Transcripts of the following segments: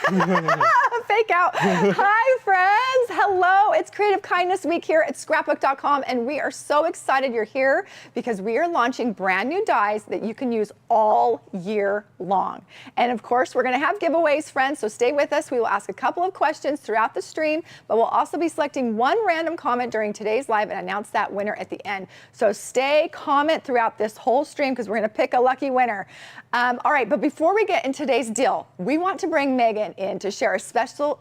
Fake out. Hi, friends. Hello. It's Creative Kindness Week here at Scrapbook.com, and we are so excited you're here because we are launching brand new dies that you can use all year long. And of course, we're going to have giveaways, friends, so stay with us. We will ask a couple of questions throughout the stream, but we'll also be selecting one random comment during today's live and announce that winner at the end. So stay, comment throughout this whole stream because we're going to pick a lucky winner. All right, but before we get into today's deal, we want to bring Megan in to share a special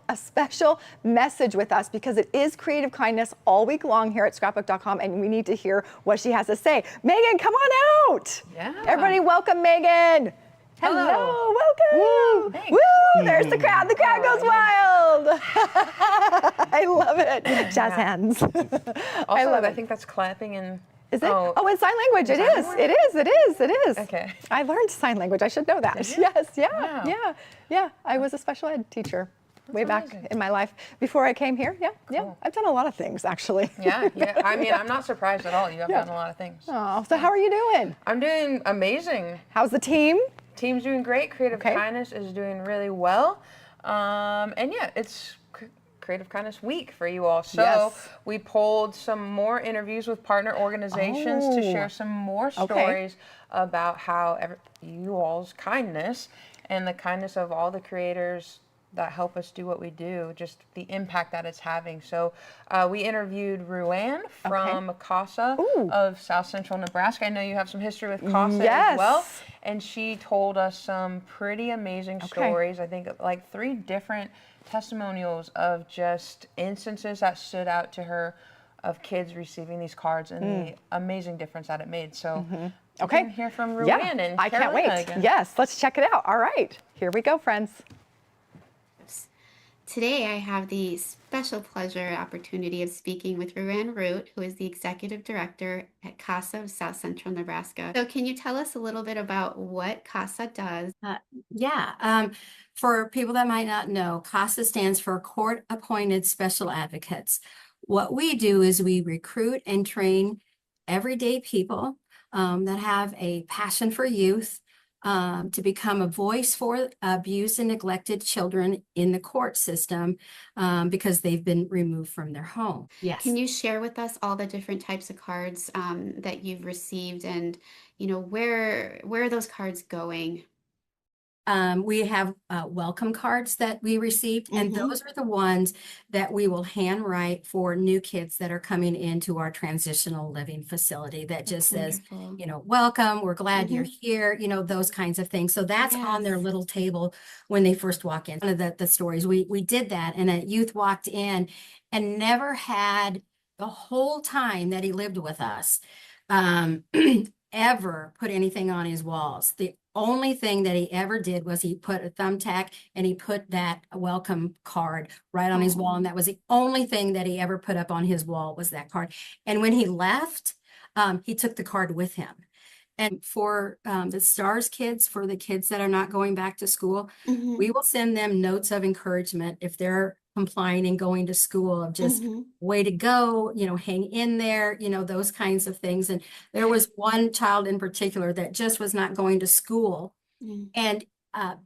message with us because it is Creative Kindness all week long here at Scrapbook.com, and we need to hear what she has to say. Megan, come on out. Yeah. Everybody welcome Megan. Hello, welcome. Woo, woo, there's the crowd. The crowd goes wild. I love it. Jazz hands. I love it. I think that's clapping and... Is it? Oh, in sign language. It is. Okay. I learned sign language. I should know that. Yes, yeah, wow. Yeah. I was a special ed teacher way back in my life before I came here. Yeah, cool. Yeah. I've done a lot of things, actually. Yeah. I mean, I'm not surprised at all. You have done a lot of things. Oh, so how are you doing? I'm doing amazing. How's the team? Team's doing great. Creative Kindness is doing really well. And yeah, it's Creative Kindness Week for you all. So we pulled some more interviews with partner organizations to share some more stories about how you all's kindness and the kindness of all the creators that help us do what we do, just the impact that it's having. So we interviewed Ruann from CASA of South Central Nebraska. I know you have some history with CASA as well. And she told us some pretty amazing stories. I think like 3 different testimonials of just instances that stood out to her of kids receiving these cards and the amazing difference that it made. So we can hear from Ruann and I can't wait. Again. Yes, let's check it out. All right, here we go, friends. Today, I have the special pleasure and opportunity of speaking with Ruann Root, who is the Executive Director at CASA of South Central Nebraska. So can you tell us a little bit about what CASA does? For people that might not know, CASA stands for Court-Appointed Special Advocates. What we do is we recruit and train everyday people that have a passion for youth, to become a voice for abused and neglected children in the court system because they've been removed from their home. Yes. Can you share with us all the different types of cards that you've received, and where are those cards going? We have welcome cards that we received, and those are the ones that we will handwrite for new kids that are coming into our transitional living facility that just says, welcome, we're glad you're here, those kinds of things. So that's on their little table when they first walk in. One of the stories, we did that, and a youth walked in and never had the whole time that he lived with us ever put anything on his walls. The only thing that he ever did was he put a thumbtack and he put that welcome card right on his wall. And that was the only thing that he ever put up on his wall was that card. And when he left, he took the card with him. And for the STARS kids, for the kids that are not going back to school, we will send them notes of encouragement if they're complying and going to school, of just way to go, hang in there, those kinds of things. And there was one child in particular that just was not going to school. And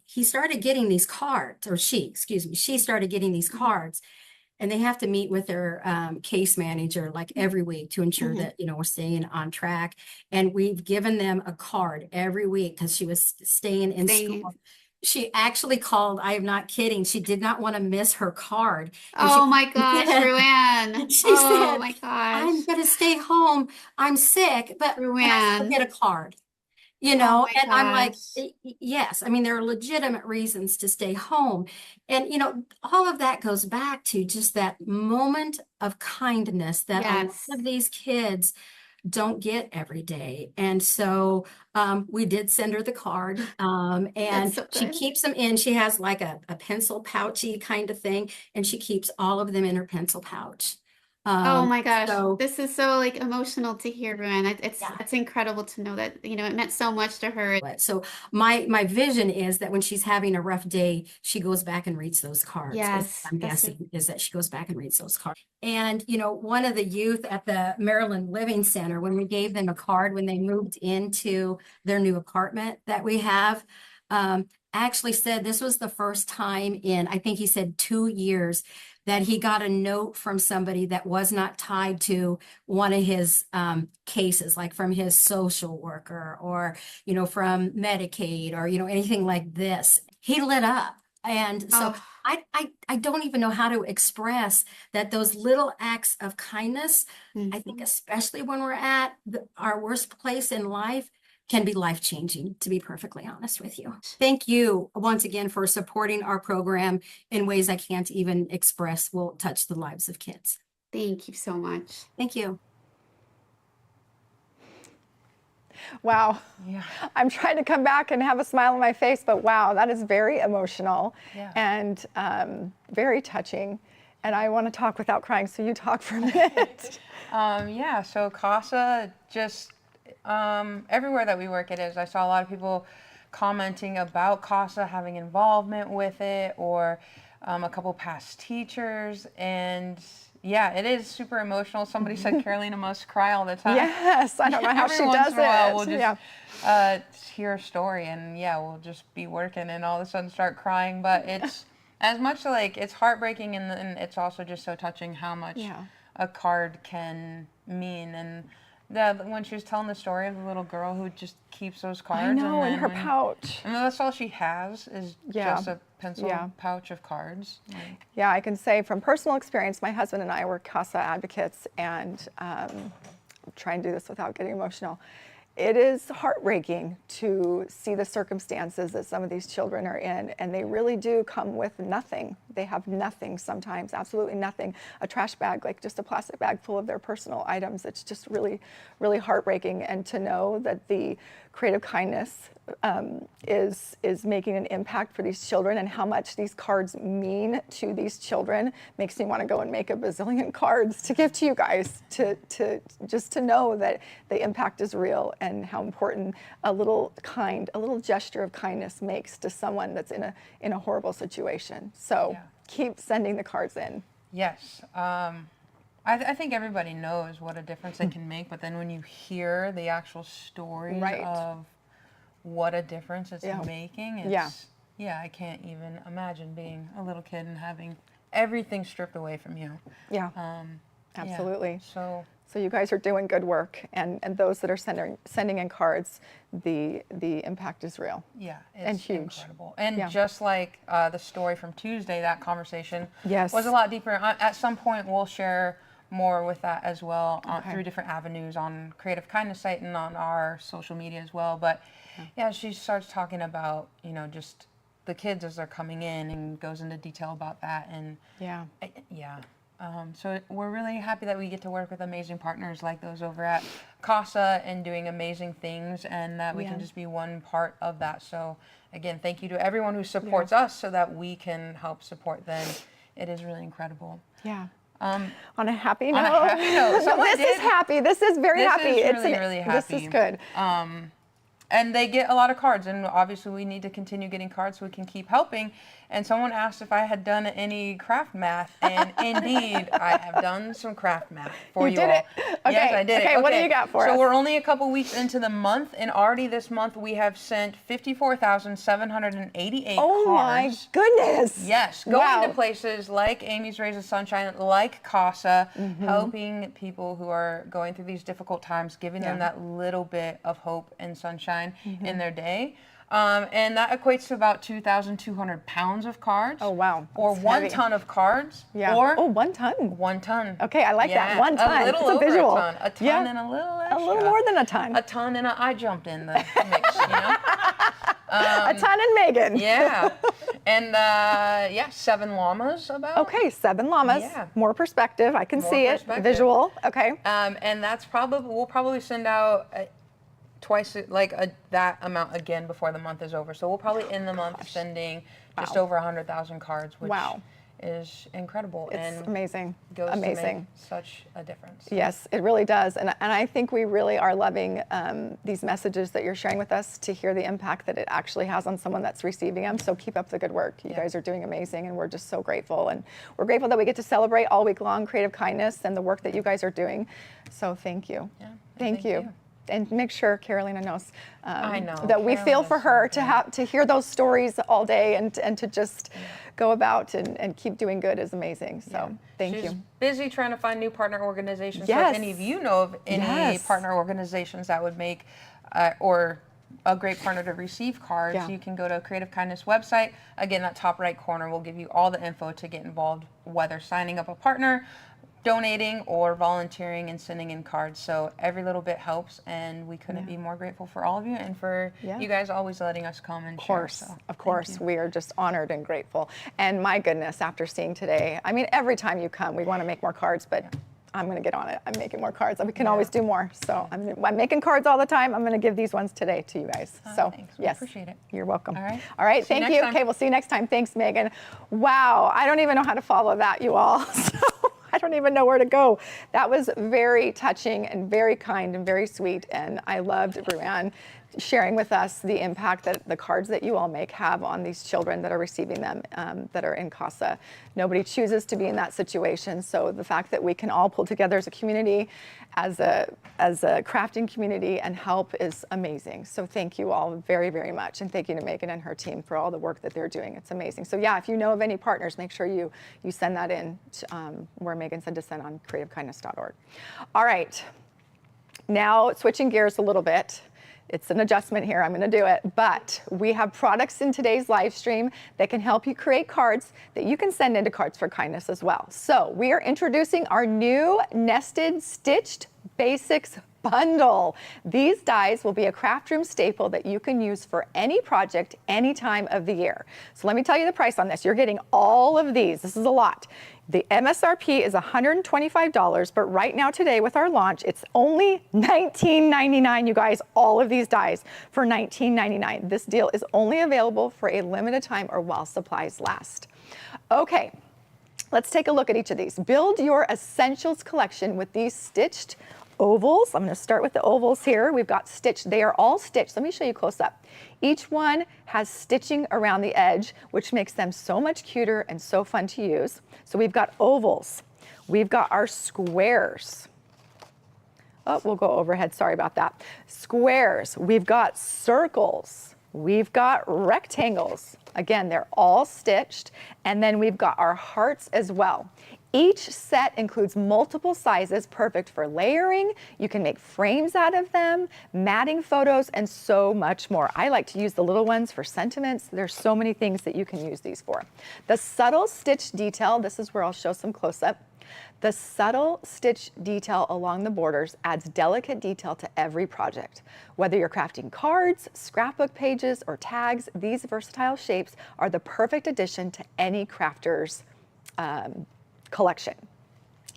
he started getting these cards, or she started getting these cards. And they have to meet with their case manager like every week to ensure that, we're staying on track. And we've given them a card every week because she was staying in school. She actually called, I am not kidding, she did not want to miss her card. Oh my gosh, Ruann. She said, my gosh. I'm going to stay home. I'm sick, but I still get a card. And I'm like, yes, I mean, there are legitimate reasons to stay home. And, all of that goes back to just that moment of kindness that a lot of these kids don't get every day. And so we did send her the card, and she keeps them in. She has like a pencil pouchy kind of thing, and she keeps all of them in her pencil pouch. Oh my gosh, this is so emotional to hear, Ruann. It's incredible to know that it meant so much to her. So my vision is that when she's having a rough day, she goes back and reads those cards. Yes, I'm guessing is that she goes back and reads those cards. And one of the youth at the Maryland Living Center, when we gave them a card when they moved into their new apartment that we have, actually said this was the first time in, I think he said 2 years, that he got a note from somebody that was not tied to one of his cases, like from his social worker or, from Medicaid or, anything like this. He lit up. And so Oh, I don't even know how to express that those little acts of kindness, I think mhm. especially when we're at our worst place in life, can be life-changing, to be perfectly honest with you. Thank you once again for supporting our program in ways I can't even express will touch the lives of kids. Thank you so much. Thank you. Wow. Yeah. I'm trying to come back and have a smile on my face, but wow, that is very emotional Yeah. and very touching. And I want to talk without crying, so you talk for a minute. Yeah, so CASA, just everywhere that we work it is. I saw a lot of people commenting about CASA having involvement with it, or a couple past teachers, and yeah, it is super emotional. Somebody said Carolina must cry all the time. Yes, I don't know how Every she once does in a while, it. we'll just hear a story, and yeah, we'll just be working, and all of a sudden start crying. But it's as much like it's heartbreaking, and it's also just so touching how much a card can mean. And when she was telling the story of the little girl who just keeps those cards, I know, and in her pouch. and that's all she has is just a pencil pouch of cards. Like, Yeah, I can say from personal experience, my husband and I were CASA advocates, and try and do this without getting emotional. It is heartbreaking to see the circumstances that some of these children are in, and they really do come with nothing. They have nothing sometimes, absolutely nothing. A trash bag, like just a plastic bag full of their personal items. It's just really, really heartbreaking. And to know that the Creative Kindness is making an impact for these children, and how much these cards mean to these children makes me want to go and make a bazillion cards to give to you guys, to just to know that the impact is real, and how important a little gesture of kindness makes to someone that's in a horrible situation. So keep sending the cards in. yes. I think everybody knows what a difference it can make, but then when you hear the actual stories of what a difference it's making, it's, I can't even imagine being a little kid and having everything stripped away from you. Yeah, absolutely. So you guys are doing good work, and those that are sending in cards, the impact is real. Yeah, it's and huge. Incredible. And just like the story from Tuesday, that conversation was a lot deeper. At some point, we'll share more with that as well through different avenues on Creative Kindness site and on our social media as well. But she starts talking about, just the kids as they're coming in, and goes into detail about that. And so we're really happy that we get to work with amazing partners like those over at CASA and doing amazing things, and that we can just be one part of that. So again, thank you to everyone who supports us so that we can help support them. It is really incredible. Yeah. On a happy note. On a happy note. So this is happy. This is very happy. This is really happy. This is good. And they get a lot of cards, and obviously we need to continue getting cards so we can keep helping. And someone asked if I had done any craft math, and indeed I have done some craft math for you all. Did it? Okay. Yes, I did it. Okay, what do you got for us? So we're only a couple weeks into the month, and already this month we have sent 54,788 cards. Oh my goodness. Yes, going to places like Amy's Rays of Sunshine, like CASA, helping people who are going through these difficult times, giving them that little bit of hope and sunshine in their day. And that equates to about 2,200 pounds of cards. Oh, wow. Or That's 1 heavy. ton of cards. Yeah. Or 1 ton. 1 ton. Okay, I like that. 1 ton. A little it's over a visual. a ton. A ton and a little extra. A little more than a ton. A ton and I jumped in the mix, a ton and Megan. Yeah. And 7 llamas about. Okay, 7 llamas. Yeah. More perspective. I can More see perspective. it. Visual. Okay. And that's we'll probably send out twice, that amount again before the month is over. So we'll probably end the month sending just over 100,000 cards, which is incredible. It's amazing. Goes amazing. to make such a difference. Yes, it really does. And I think we really are loving these messages that you're sharing with us, to hear the impact that it actually has on someone that's receiving them. So keep up the good work. You guys are doing amazing, and we're just so grateful. And we're grateful that we get to celebrate all week long Creative Kindness and the work that you guys are doing. So thank you. Yeah, Thank you. And make sure Carolina knows I know. that we feel for her to hear those stories all day and to just go about and keep doing good is amazing. So thank She's you. busy trying to find new partner organizations. Yes. So if any of you know of any partner organizations that would make or a great partner to receive cards, you can go to Creative Kindness website. Again, that top right corner will give you all the info to get involved, whether signing up a partner, donating, or volunteering and sending in cards. So every little bit helps, and we couldn't be more grateful for all of you and for you guys always letting us come and share. Of course, we are just honored and grateful. And my goodness, after seeing today, I mean, every time you come, we want to make more cards, but I'm going to get on it. I'm making more cards. We can always do more. So I'm making cards all the time. I'm going to give these ones today to you guys. So thanks. yes, appreciate it. You're welcome. All right. Thank you. Okay, we'll see you next time. Thanks, Megan. Wow, I don't even know how to follow that, you all. So I don't even know where to go. That was very touching and very kind and very sweet. And I loved Ruanne sharing with us the impact that the cards that you all make have on these children that are receiving them, that are in CASA. Nobody chooses to be in that situation. So the fact that we can all pull together as a community, as a crafting community and help is amazing. So thank you all very, very much. And thank you to Megan and her team for all the work that they're doing. It's amazing. So yeah, if you know of any partners, make sure you send that in to, where Megan said to send on creativekindness.org. All right, now switching gears a little bit. It's an adjustment here, I'm gonna do it, but we have products in today's live stream that can help you create cards that you can send into Cards for Kindness as well. So we are introducing our new nested stitched basics bundle. These dies will be a craft room staple that you can use for any project, any time of the year. So let me tell you the price on this. You're getting all of these. This is a lot. The MSRP is $125, but right now today with our launch, it's only $19.99, you guys, all of these dies for $19.99. This deal is only available for a limited time or while supplies last. Okay, let's take a look at each of these. Build your essentials collection with these stitched ovals. I'm going to start with the ovals here. We've got stitched. They are all stitched. Let me show you close up. Each one has stitching around the edge, which makes them so much cuter and so fun to use. So we've got ovals. We've got our squares. Oh, we'll go overhead. Sorry about that. Squares. We've got circles. We've got rectangles. Again, they're all stitched. And then we've got our hearts as well. Each set includes multiple sizes, perfect for layering. You can make frames out of them, matting photos, and so much more. I like to use the little ones for sentiments. There's so many things that you can use these for. The subtle stitch detail, this is where I'll show some close-up. The subtle stitch detail along the borders adds delicate detail to every project. Whether you're crafting cards, scrapbook pages, or tags, these versatile shapes are the perfect addition to any crafter's collection.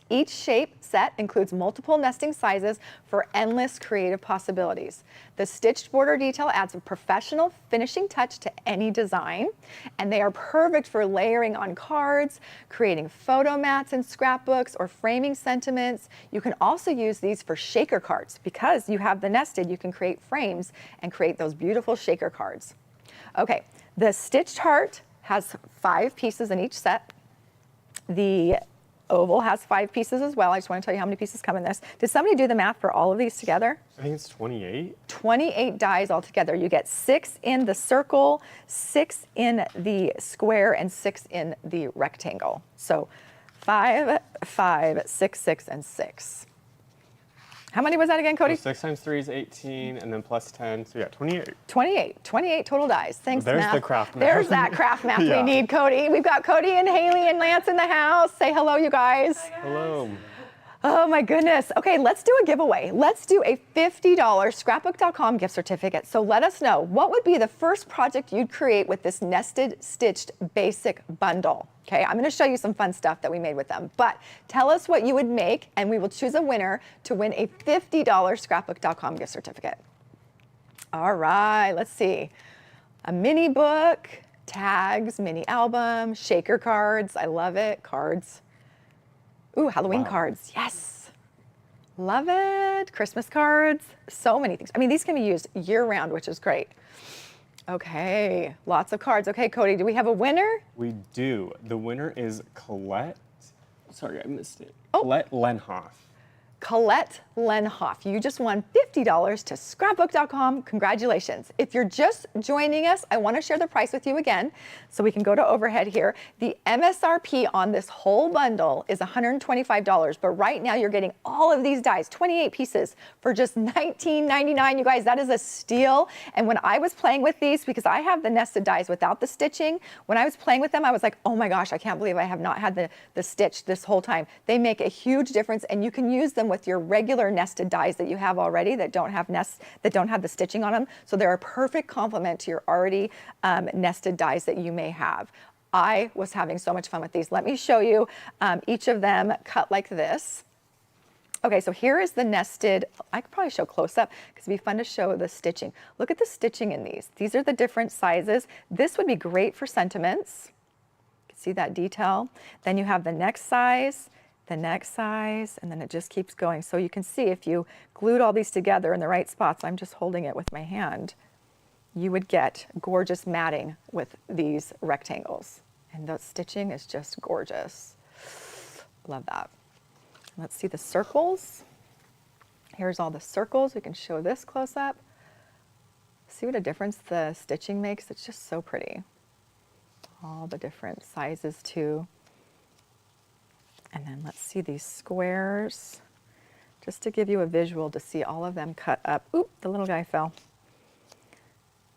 Each shape set includes multiple nesting sizes for endless creative possibilities. The stitched border detail adds a professional finishing touch to any design, and they are perfect for layering on cards, creating photo mats and scrapbooks, or framing sentiments. You can also use these for shaker cards. Because you have the nested, you can create frames and create those beautiful shaker cards. Okay, the stitched heart has 5 pieces in each set. The oval has 5 pieces as well. I just want to tell you how many pieces come in this. Did somebody do the math for all of these together? I think it's 28. 28 dies altogether. You get 6 in the circle, 6 in the square, and 6 in the rectangle. So 5, 5, 6, 6, and 6. How many was that again, Cody? So 6 times 3 is 18, and then plus 10, so yeah, 28. 28 total dies. Thanks, There's math. the craft math. There's that craft math Yeah. we need, Cody. We've got Cody and Haley and Lance in the house. Say hello, you guys. Hello. Oh my goodness. Okay, let's do a giveaway. Let's do a $50 Scrapbook.com gift certificate. So let us know, what would be the first project you'd create with this nested stitched basic bundle? Okay, I'm gonna show you some fun stuff that we made with them, but tell us what you would make and we will choose a winner to win a $50 Scrapbook.com gift certificate. All right, let's see. A mini book, tags, mini album, shaker cards. I love it, cards. Ooh, Halloween cards, yes. Love it, Christmas cards, so many things. I mean, these can be used year round, which is great. Okay, lots of cards. Okay, Cody, do we have a winner? We do. The winner is Colette. Sorry, I missed it. Oh. Colette Lenhoff. Colette Lenhoff, you just won $50 to Scrapbook.com. Congratulations. If you're just joining us, I want to share the price with you again so we can go to overhead here. The MSRP on this whole bundle is $125, but right now you're getting all of these dies, 28 pieces, for just $19.99. You guys, that is a steal. And when I was playing with these, because I have the nested dies without the stitching, when I was playing with them, I was like, oh my gosh, I can't believe I have not had the stitch this whole time. They make a huge difference, and you can use them with your regular nested dies that you have already that don't have the stitching on them. So they're a perfect complement to your already nested dies that you may have. I was having so much fun with these. Let me show you each of them cut like this. Okay, so here is the nested. I could probably show close up because it'd be fun to show the stitching. Look at the stitching in these. These are the different sizes. This would be great for sentiments. You can see that detail. Then you have the next size, the next size, and then it just keeps going. So you can see if you glued all these together in the right spots, I'm just holding it with my hand, you would get gorgeous matting with these rectangles. And the stitching is just gorgeous. Love that. Let's see the circles. Here's all the circles. We can show this close up. See what a difference the stitching makes? It's just so pretty. All the different sizes too. And then let's see these squares, just to give you a visual to see all of them cut up. Oop, the little guy fell.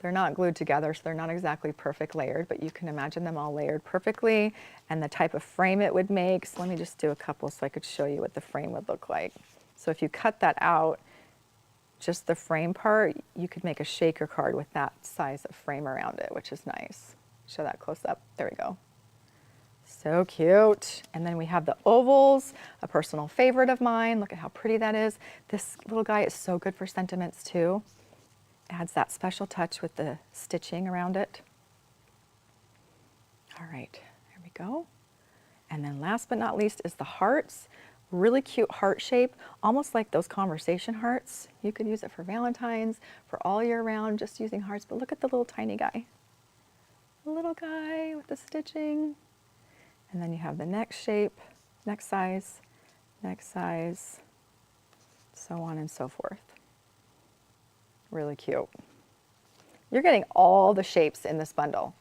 They're not glued together, so they're not exactly perfect layered, but you can imagine them all layered perfectly and the type of frame it would make. So let me just do a couple so I could show you what the frame would look like. So if you cut that out, just the frame part, you could make a shaker card with that size of frame around it, which is nice. Show that close up. There we go. So cute. And then we have the ovals, a personal favorite of mine. Look at how pretty that is. This little guy is so good for sentiments too. Adds that special touch with the stitching around it. All right, there we go. And then last but not least is the hearts. Really cute heart shape, almost like those conversation hearts. You could use it for Valentine's, for all year round, just using hearts. But look at the little tiny guy. The little guy with the stitching. And then you have the next shape, next size, so on and so forth. Really cute. You're getting all the shapes in this bundle.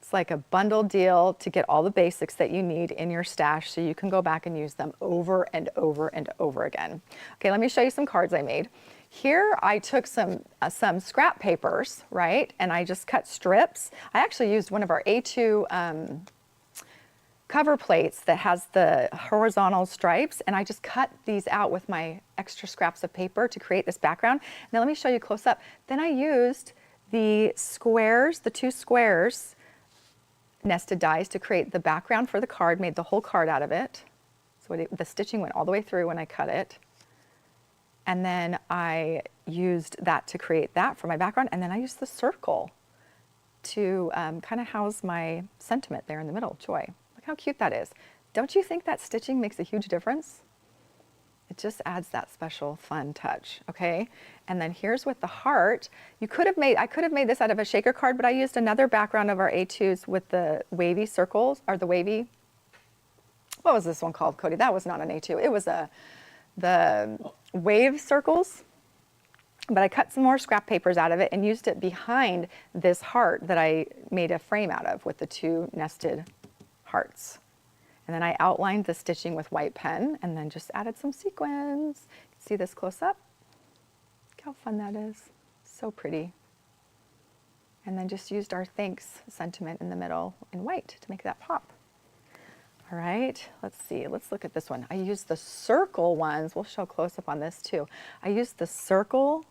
It's like a bundle deal to get all the basics that you need in your stash so you can go back and use them over and over and over again. Okay, let me show you some cards I made. Here I took some scrap papers, right? And I just cut strips. I actually used one of our A2 cover plates that has the horizontal stripes, and I just cut these out with my extra scraps of paper to create this background. Now let me show you close up. Then I used the squares, the two squares, nested dies to create the background for the card, made the whole card out of it. So the stitching went all the way through when I cut it. And then I used that to create that for my background, and then I used the circle to kind of house my sentiment there in the middle, joy. Look how cute that is. Don't you think that stitching makes a huge difference? It just adds that special fun touch, okay? And then here's with the heart. I could have made this out of a shaker card, but I used another background of our A2s with the wavy circles, or the wavy, what was this one called, Cody? That was not an A2. It was the wave circles. But I cut some more scrap papers out of it and used it behind this heart that I made a frame out of with the two nested hearts. And then I outlined the stitching with white pen and then just added some sequins. You can see this close up. Look how fun that is. So pretty. And then just used our thanks sentiment in the middle in white to make that pop. All right, let's see, let's look at this one. I used the circle ones. We'll show close up on this too. I used the circle,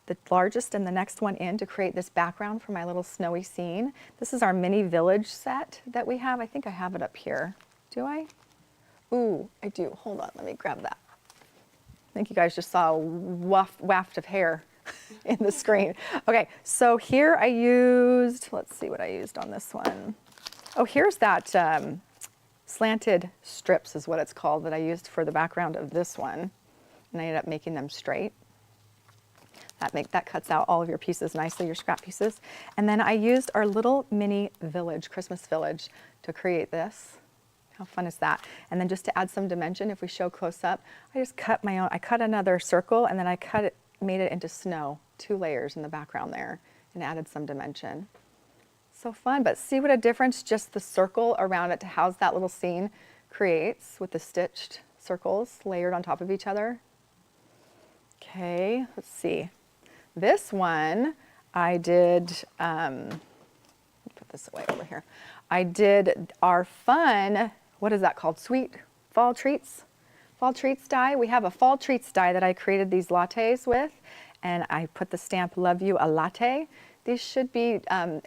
the largest and the next one in, to create this background for my little snowy scene. This is our mini village set that we have. I think I have it up here. Do I? Ooh, I do. Hold on, let me grab that. I think you guys just saw a waft of hair in the screen. Okay, so here I used, let's see what I used on this one. Oh, here's that slanted strips is what it's called that I used for the background of this one. And I ended up making them straight. That cuts out all of your pieces nicely, your scrap pieces. And then I used our little mini village, Christmas village, to create this. How fun is that? And then just to add some dimension, if we show close up, I just cut I cut another circle and then I made it into snow, 2 layers in the background there, and added some dimension. So fun, but see what a difference just the circle around it to house that little scene creates with the stitched circles layered on top of each other. Okay, let's see. This one I did, put this away over here. I did our fun, what is that called? Sweet fall treats? Fall treats die. We have a fall treats die that I created these lattes with, and I put the stamp "Love You a Latte." These should be,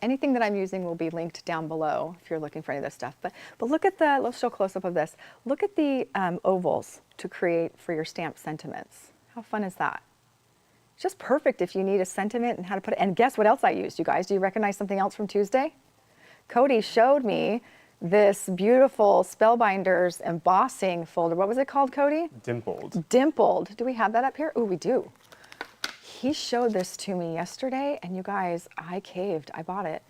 anything that I'm using will be linked down below if you're looking for any of this stuff. But look at the, let's show a close up of this. Look at the ovals to create for your stamp sentiments. How fun is that? It's just perfect if you need a sentiment and how to put it. And guess what else I used, you guys? Do you recognize something else from Tuesday? Cody showed me this beautiful Spellbinders embossing folder. What was it called, Cody? Dimpled. Dimpled. Do we have that up here? Oh, we do. He showed this to me yesterday, and you guys, I caved. I bought it,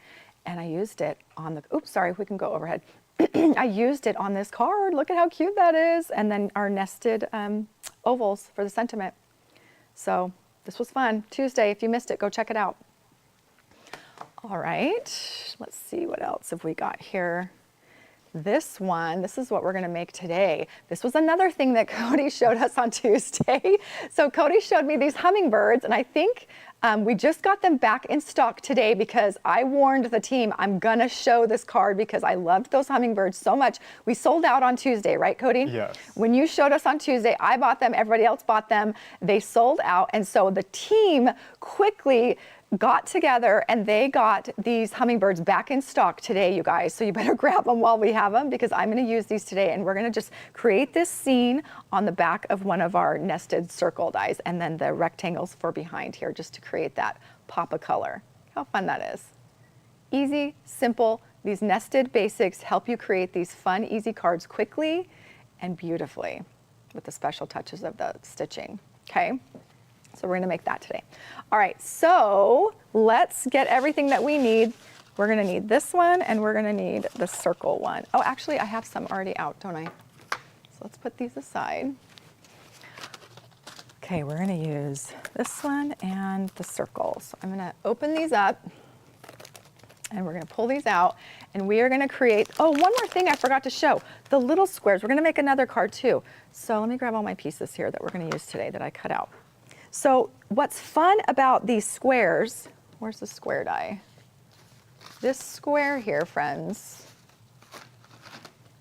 and I used it on the, oops, sorry, we can go overhead. I used it on this card. Look at how cute that is. And then our nested ovals for the sentiment. So this was fun. Tuesday, if you missed it, go check it out. All right, let's see what else have we got here. This one, this is what we're gonna make today. This was another thing that Cody showed us on Tuesday. So Cody showed me these hummingbirds, and I think we just got them back in stock today because I warned the team I'm gonna show this card because I loved those hummingbirds so much. We sold out on Tuesday, right, Cody? Yes. When you showed us on Tuesday, I bought them, everybody else bought them. They sold out, and so the team quickly got together and they got these hummingbirds back in stock today, you guys. So you better grab them while we have them because I'm going to use these today, and we're going to just create this scene on the back of one of our nested circle dies and then the rectangles for behind here just to create that pop of color. How fun that is. Easy, simple. These nested basics help you create these fun, easy cards quickly and beautifully with the special touches of the stitching. Okay. So we're gonna make that today. All right, so let's get everything that we need. We're gonna need this one and we're gonna need the circle one. Oh, actually I have some already out, don't I? So let's put these aside. Okay, we're gonna use this one and the circle. So I'm gonna open these up and we're gonna pull these out and we are gonna create, oh, one more thing I forgot to show, the little squares. We're gonna make another card too. So let me grab all my pieces here that we're gonna use today that I cut out. So what's fun about these squares, where's the square die? This square here, friends,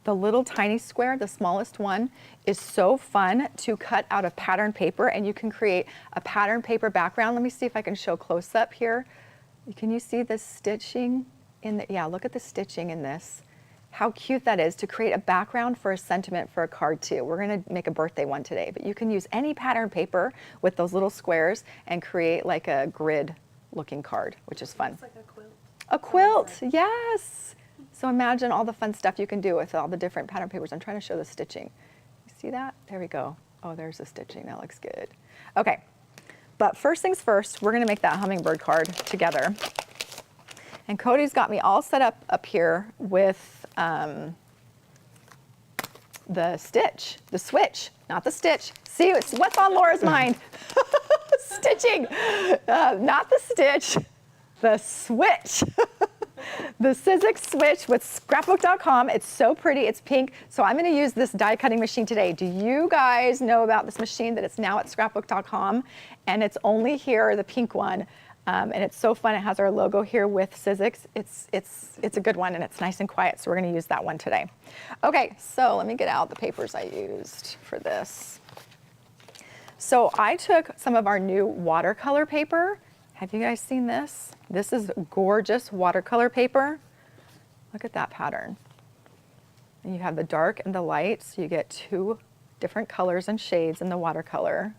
the little tiny square, the smallest one, is so fun to cut out of pattern paper, and you can create a pattern paper background. Let me see if I can show close up here. Can you see the stitching in the, yeah, look at the stitching in this. How cute that is to create a background for a sentiment for a card too. We're gonna make a birthday one today, but you can use any pattern paper with those little squares and create like a grid looking card, which is fun. It's like a quilt. A quilt, yes. So imagine all the fun stuff you can do with all the different pattern papers. I'm trying to show the stitching. You see that? There we go. Oh, there's the stitching, that looks good. Okay, but first things first, we're gonna make that hummingbird card together. And Cody's got me all set up here with the stitch, the switch, not the stitch. See, it's what's on Laura's mind. Stitching, not the stitch, the switch. The Sizzix switch with Scrapbook.com. It's so pretty, it's pink. So I'm gonna use this die cutting machine today. Do you guys know about this machine that it's now at Scrapbook.com? And it's only here, the pink one. And it's so fun. It has our logo here with Sizzix. It's a good one and it's nice and quiet. So we're gonna use that one today. Okay, so let me get out the papers I used for this. So I took some of our new watercolor paper. Have you guys seen this? This is gorgeous watercolor paper. Look at that pattern. And you have the dark and the light, so you get 2 different colors and shades in the watercolor.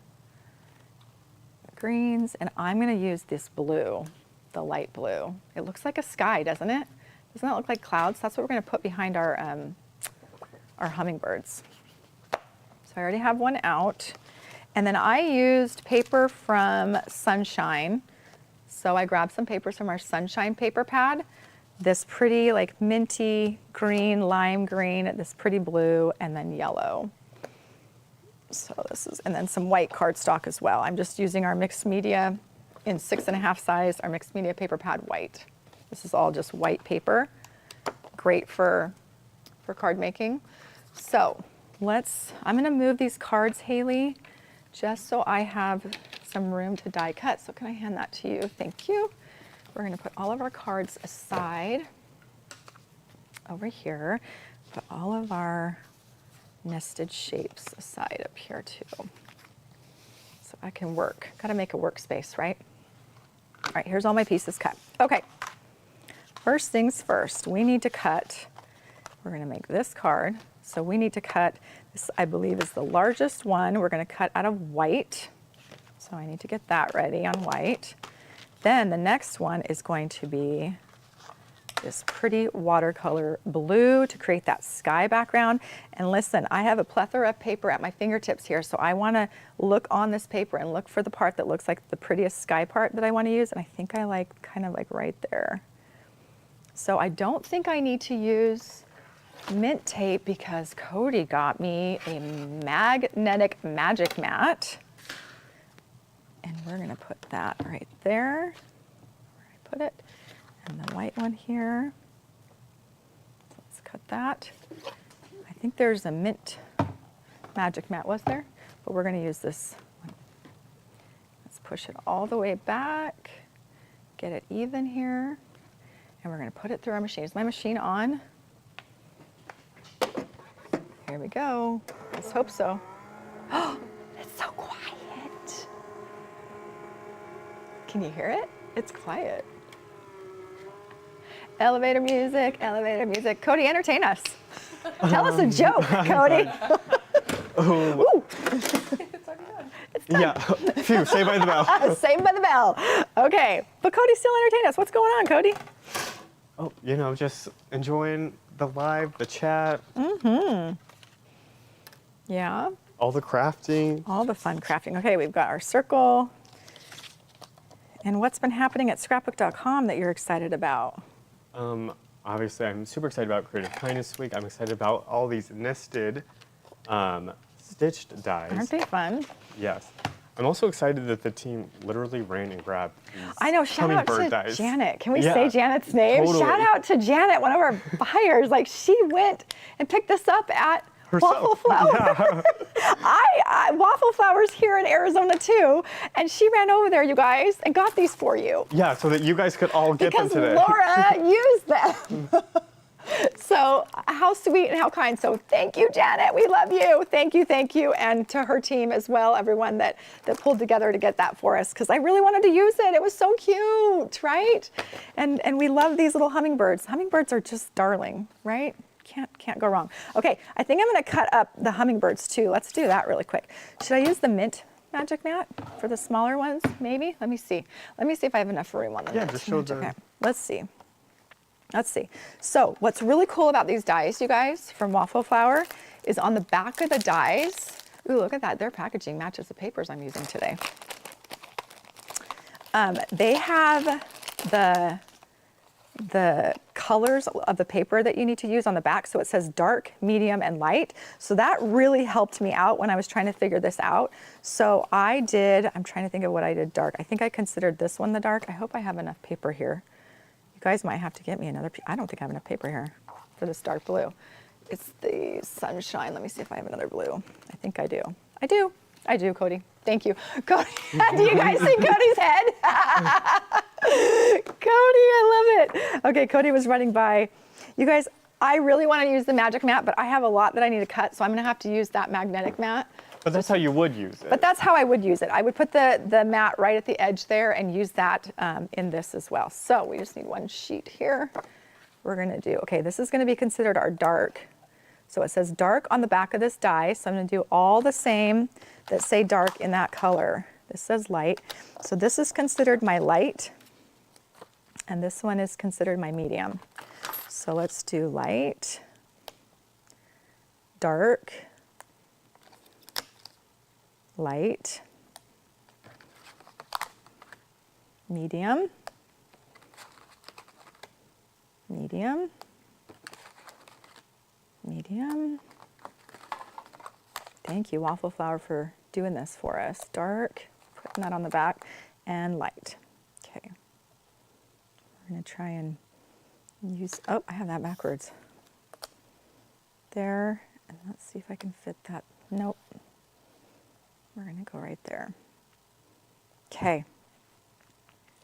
Greens, and I'm gonna use this blue, the light blue. It looks like a sky, doesn't it? Doesn't that look like clouds? That's what we're gonna put behind our hummingbirds. So I already have one out. And then I used paper from Sunshine. So I grabbed some papers from our Sunshine paper pad. this pretty like minty green, lime green, this pretty blue, and then yellow. So this is, and then some white cardstock as well. I'm just using our mixed media in 6.5 size, our mixed media paper pad white. This is all just white paper, great for card making. So I'm gonna move these cards, Haley, just so I have some room to die cut. So can I hand that to you? Thank you. We're gonna put all of our cards aside over here, put all of our nested shapes aside up here too. So I can work, gotta make a workspace, right? All right, here's all my pieces cut. Okay, first things first, we need to cut, we're gonna make this card. So we need to cut, this I believe is the largest one. We're gonna cut out of white. So I need to get that ready on white. Then the next one is going to be this pretty watercolor blue to create that sky background. And listen, I have a plethora of paper at my fingertips here, so I wanna look on this paper and look for the part that looks like the prettiest sky part that I wanna use, and I think I like, kind of like right there. So I don't think I need to use mint tape because Cody got me a magnetic magic mat. And we're gonna put that right there, where I put it. And the white one here. So let's cut that. I think there's a mint magic mat, was there? But we're gonna use this one. Let's push it all the way back, get it even here, and we're gonna put it through our machine. Is my machine on? Here we go. Let's hope so. Oh, it's so quiet. Can you hear it? It's quiet. Elevator music, elevator music. Cody, entertain us. Tell us a joke, Cody. Ooh. It's done. Yeah, phew, Saved by the Bell. Saved by the Bell. Okay, but Cody still entertain us. What's going on, Cody? Oh, you know, just enjoying the live, the chat. Mm-hmm. Yeah. All the crafting. All the fun crafting. Okay, we've got our circle. And what's been happening at Scrapbook.com that you're excited about? Obviously, I'm super excited about Creative Kindness Week. I'm excited about all these nested, stitched dies. Aren't they fun? Yes. I'm also excited that the team literally ran and grabbed these I know, shout out Hummingbird to dies. Janet. Can we Yeah, say Janet's name? totally. Shout out to Janet, one of our buyers. Like, she went and picked this up at Waffle Herself. Flower. Yeah. I Waffle Flowers here in Arizona too, and she ran over there, you guys, and got these for you. Yeah, so that you guys could all get Because them today. Laura used them. So how sweet and how kind. So thank you, Janet. We love you. Thank you. And to her team as well, everyone that pulled together to get that for us, because I really wanted to use it. It was so cute, right? And we love these little hummingbirds. Hummingbirds are just darling, right? Can't go wrong. Okay, I think I'm gonna cut up the hummingbirds too. Let's do that really quick. Should I use the mint magic mat for the smaller ones, maybe? Let me see. Let me see if I have enough room on the mint Just show magic the... mat. Let's see. So what's really cool about these dies, you guys, from Waffle Flower, is on the back of the dies. Ooh, look at that. Their packaging matches the papers I'm using today. They have the colors of the paper that you need to use on the back. So it says dark, medium, and light. So that really helped me out when I was trying to figure this out. So I'm trying to think of what I did dark. I think I considered this one the dark. I hope I have enough paper here. You guys might have to get me another, I don't think I have enough paper here for this dark blue. It's the sunshine. Let me see if I have another blue. I think I do. I do, Cody. Thank you. Cody, do you guys see Cody's head? Cody, I love it. Okay, Cody was running by. You guys, I really want to use the magic mat, but I have a lot that I need to cut, so I'm gonna have to use that magnetic mat. But that's how you would use it. But that's how I would use it. I would put the mat right at the edge there and use that in this as well. So we just need one sheet here. We're gonna do, okay, this is gonna be considered our dark. So it says dark on the back of this die. So I'm gonna do all the same that say dark in that color. This says light. So this is considered my light. And this one is considered my medium. So let's do light, dark, light, medium, medium, medium. Thank you, Waffle Flower, for doing this for us. Dark, putting that on the back, and light. Okay. We're gonna try and use, oh, I have that backwards. There, and let's see if I can fit that. Nope. We're gonna go right there. Okay,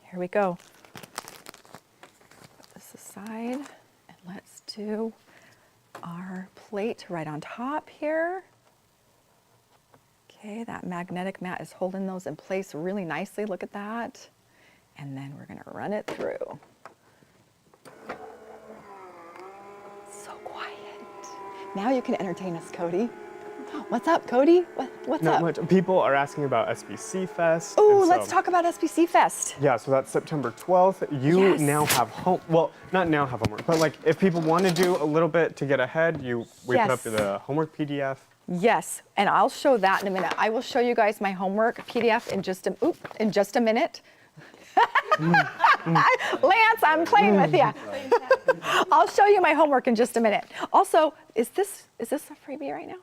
here we go. Put this aside, and let's do our plate right on top here. Okay, that magnetic mat is holding those in place really nicely. Look at that. And then we're gonna run it through. So quiet. Now you can entertain us, Cody. What's up, Cody? What's Not up? much. People are asking about SBC Fest. Oh, and let's so- talk about SBC Fest. Yeah, so that's September 12th. You Yes. now have well, not now have homework, but like if people want to do a little bit to get ahead, we put up Yes. the homework PDF. Yes, and I'll show that in a minute. I will show you guys my homework PDF in just a minute. Lance, I'm playing with you. I'll show you my homework in just a minute. Also, is this a freebie right now?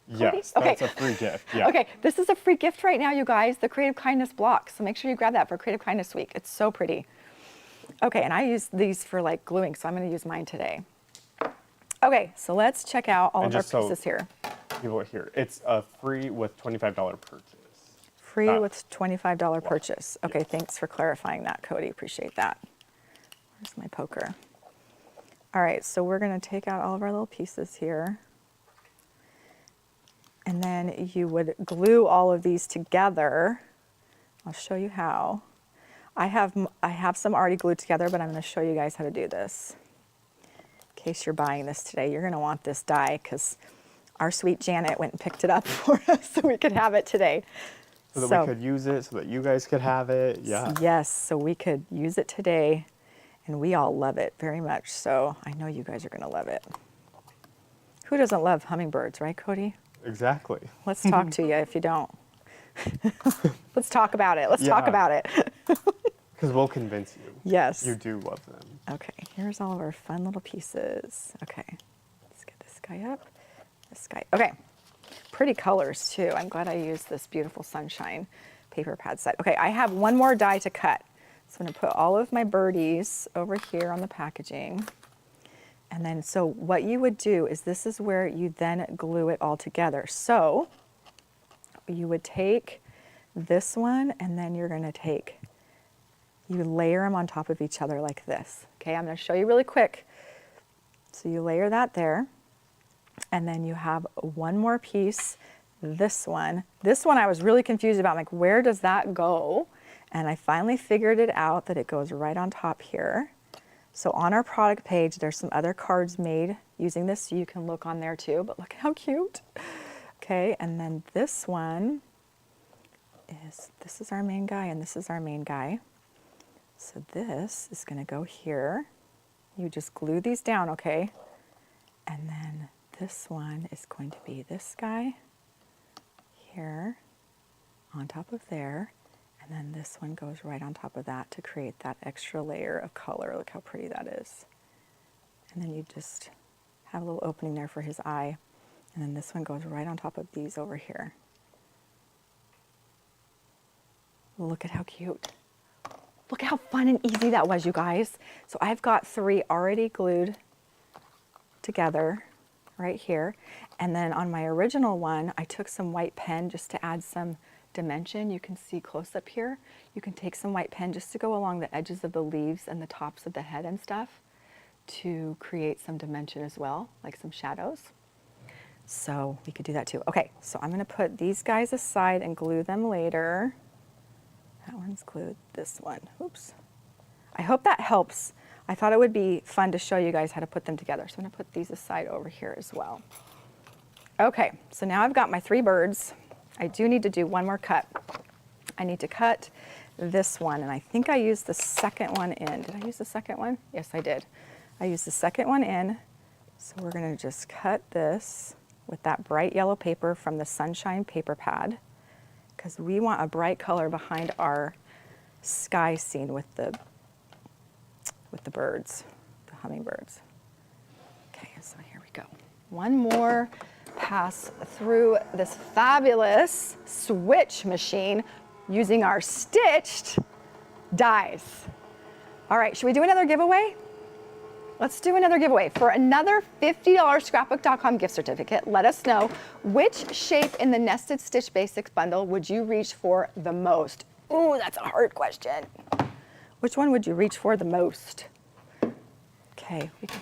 Yes, Okay. that's a free gift. Yeah. Okay, this is a free gift right now, you guys, the Creative Kindness block. So make sure you grab that for Creative Kindness Week. It's so pretty. Okay, and I use these for like gluing, so I'm gonna use mine today. Okay, so let's check out all And of our just so- pieces here. People are here. It's a free with $25 purchase. Free Ah. with $25 purchase. Okay, thanks for clarifying that, Cody. Appreciate that. Where's my poker? All right, so we're gonna take out all of our little pieces here. And then you would glue all of these together. I'll show you how. I have some already glued together, but I'm gonna show you guys how to do this. In case you're buying this today, you're gonna want this die because our sweet Janet went and picked it up for us so we could have it today. So that we could use it, so that you guys could have it. Yeah. Yes, so we could use it today, and we all love it very much. So I know you guys are gonna love it. Who doesn't love hummingbirds, right, Cody? Exactly. Let's talk to you if you don't. Let's talk about it. Let's talk Yeah. about it. Because we'll convince you. Yes. You do love them. Okay, here's all of our fun little pieces. Okay, let's get this guy up. This guy. Okay, pretty colors too. I'm glad I used this beautiful sunshine paper pad set. Okay, I have one more die to cut. So I'm gonna put all of my birdies over here on the packaging. And then, so what you would do is this is where you then glue it all together. So you would take this one and then you're gonna take, you layer them on top of each other like this. Okay, I'm gonna show you really quick. So you layer that there. And then you have one more piece, this one. This one I was really confused about, like where does that go? And I finally figured it out that it goes right on top here. So on our product page, there's some other cards made using this, so you can look on there too, but look how cute. Okay, and then this one this is our main guy and this is our main guy. So this is gonna go here. You just glue these down, okay? And then this one is going to be this guy here on top of there. And then this one goes right on top of that to create that extra layer of color. Look how pretty that is. And then you just have a little opening there for his eye. And then this one goes right on top of these over here. Look at how cute. Look how fun and easy that was, you guys. So I've got 3 already glued together right here. And then on my original one, I took some white pen just to add some dimension. You can see close up here. You can take some white pen just to go along the edges of the leaves and the tops of the head and stuff to create some dimension as well, like some shadows. So we could do that too. Okay, so I'm gonna put these guys aside and glue them later. That one's glued, this one, oops. I hope that helps. I thought it would be fun to show you guys how to put them together. So I'm gonna put these aside over here as well. Okay, so now I've got my 3 birds. I do need to do one more cut. I need to cut this one, and I think I used the second one in. Did I use the second one? Yes, I did. I used the second one in. So we're gonna just cut this with that bright yellow paper from the Sunshine paper pad, because we want a bright color behind our sky scene with the birds, the hummingbirds. Okay, so here we go. One more pass through this fabulous switch machine using our stitched dies. All right, should we do another giveaway? Let's do another giveaway. For another $50 Scrapbook.com gift certificate, let us know which shape in the Nested Stitch Basics bundle would you reach for the most? Ooh, that's a hard question. Which one would you reach for the most? Okay, we can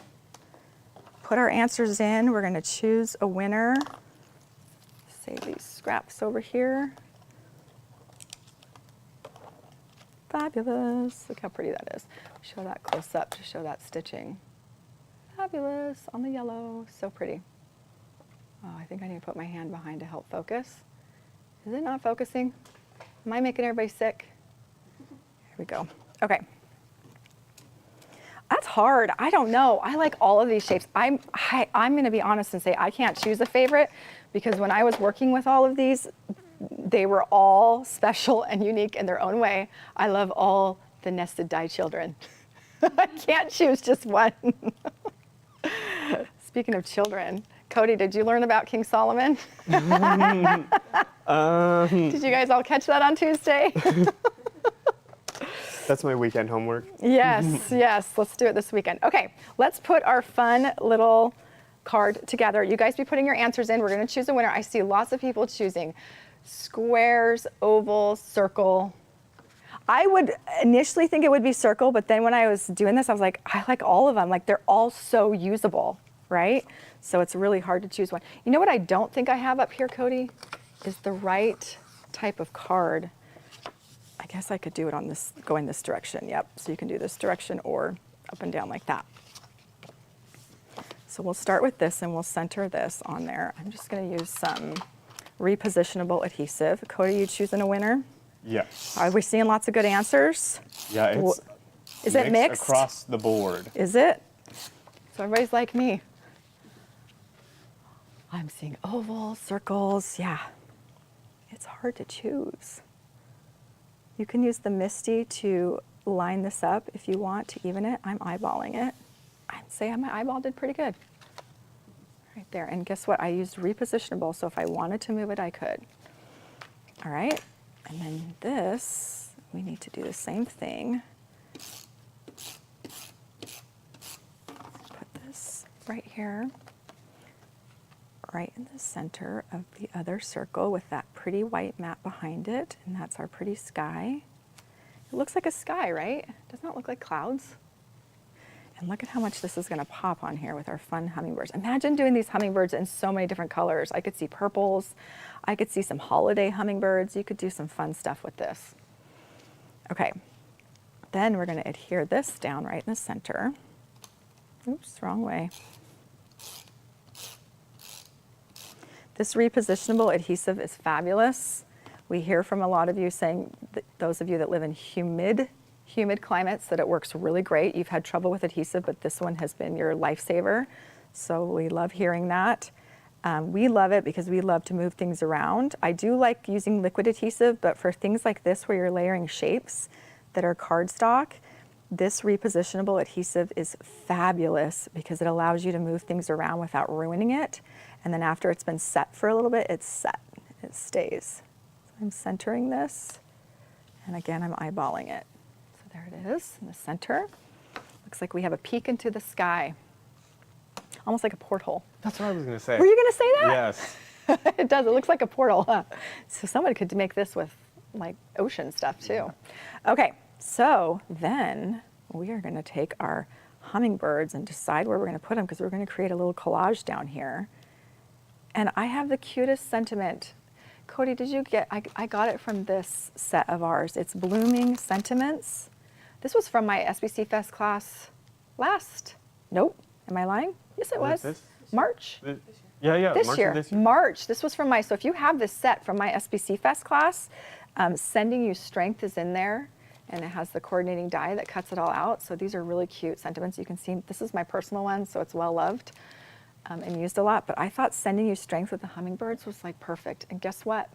put our answers in. We're gonna choose a winner. Save these scraps over here. Fabulous. Look how pretty that is. Show that close up to show that stitching. Fabulous on the yellow. So pretty. Oh, I think I need to put my hand behind to help focus. Is it not focusing? Am I making everybody sick? Here we go. Okay. That's hard. I don't know. I like all of these shapes. I'm going to be honest and say I can't choose a favorite because when I was working with all of these, they were all special and unique in their own way. I love all the nested die children. I can't choose just one. Speaking of children, Cody, did you learn about King Solomon? Did you guys all catch that on Tuesday? That's my weekend homework. Yes, yes, let's do it this weekend. Okay, let's put our fun little card together. You guys be putting your answers in. We're gonna choose a winner. I see lots of people choosing squares, oval, circle. I would initially think it would be circle, but then when I was doing this, I was like, I like all of them. Like they're all so usable, right? So it's really hard to choose one. You know what I don't think I have up here, Cody, is the right type of card. I guess I could do it on this, going this direction. Yep, so you can do this direction or up and down like that. So we'll start with this and we'll center this on there. I'm just gonna use some repositionable adhesive. Cody, you choosing a winner? Yes. Are we seeing lots of good answers? Yeah, it's Is it mixed? across the board. Is it? So everybody's like me. I'm seeing ovals, circles, yeah. It's hard to choose. You can use the Misty to line this up if you want to even it. I'm eyeballing it. I'd say my eyeball did pretty good. Right there, and guess what? I used repositionable, so if I wanted to move it, I could. All right, and then this, we need to do the same thing. Put this right here, right in the center of the other circle with that pretty white mat behind it, and that's our pretty sky. It looks like a sky, right? Does not look like clouds. And look at how much this is gonna pop on here with our fun hummingbirds. Imagine doing these hummingbirds in so many different colors. I could see purples, I could see some holiday hummingbirds. You could do some fun stuff with this. Okay, then we're gonna adhere this down right in the center. Oops, wrong way. This repositionable adhesive is fabulous. We hear from a lot of you saying, that those of you that live in humid climates, that it works really great. You've had trouble with adhesive, but this one has been your lifesaver. So we love hearing that. We love it because we love to move things around. I do like using liquid adhesive, but for things like this where you're layering shapes that are cardstock, this repositionable adhesive is fabulous because it allows you to move things around without ruining it. And then after it's been set for a little bit, it's set, it stays. So I'm centering this, and again, I'm eyeballing it. So there it is in the center. Looks like we have a peek into the sky. Almost like a porthole. That's what I was gonna say. Were you gonna say that? Yes. It does, it looks like a portal, huh? So somebody could make this with like ocean stuff too. Okay, so then we are gonna take our hummingbirds and decide where we're gonna put them because we're gonna create a little collage down here. And I have the cutest sentiment. Cody, did you get, I got it from this set of ours. It's Blooming Sentiments. This was from my SBC Fest class nope, am I lying? Yes, it was. March. Yeah, This March year, of this year. March. This was from so if you have this set from my SBC Fest class, Sending You Strength is in there, and it has the coordinating die that cuts it all out. So these are really cute sentiments. You can see, this is my personal one, so it's well loved and used a lot. But I thought Sending You Strength with the hummingbirds was like perfect. And guess what?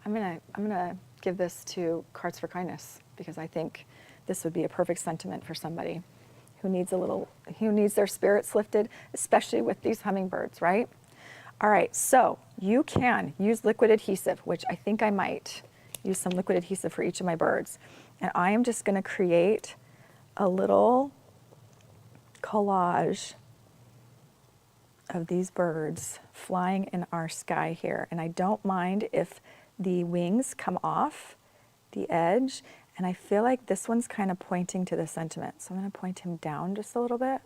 I'm gonna give this to Cards for Kindness because I think this would be a perfect sentiment for somebody. who needs their spirits lifted, especially with these hummingbirds, right? All right, so you can use liquid adhesive, which I think I might use some liquid adhesive for each of my birds. And I am just gonna create a little collage of these birds flying in our sky here. And I don't mind if the wings come off the edge. And I feel like this one's kind of pointing to the sentiment. So I'm gonna point him down just a little bit.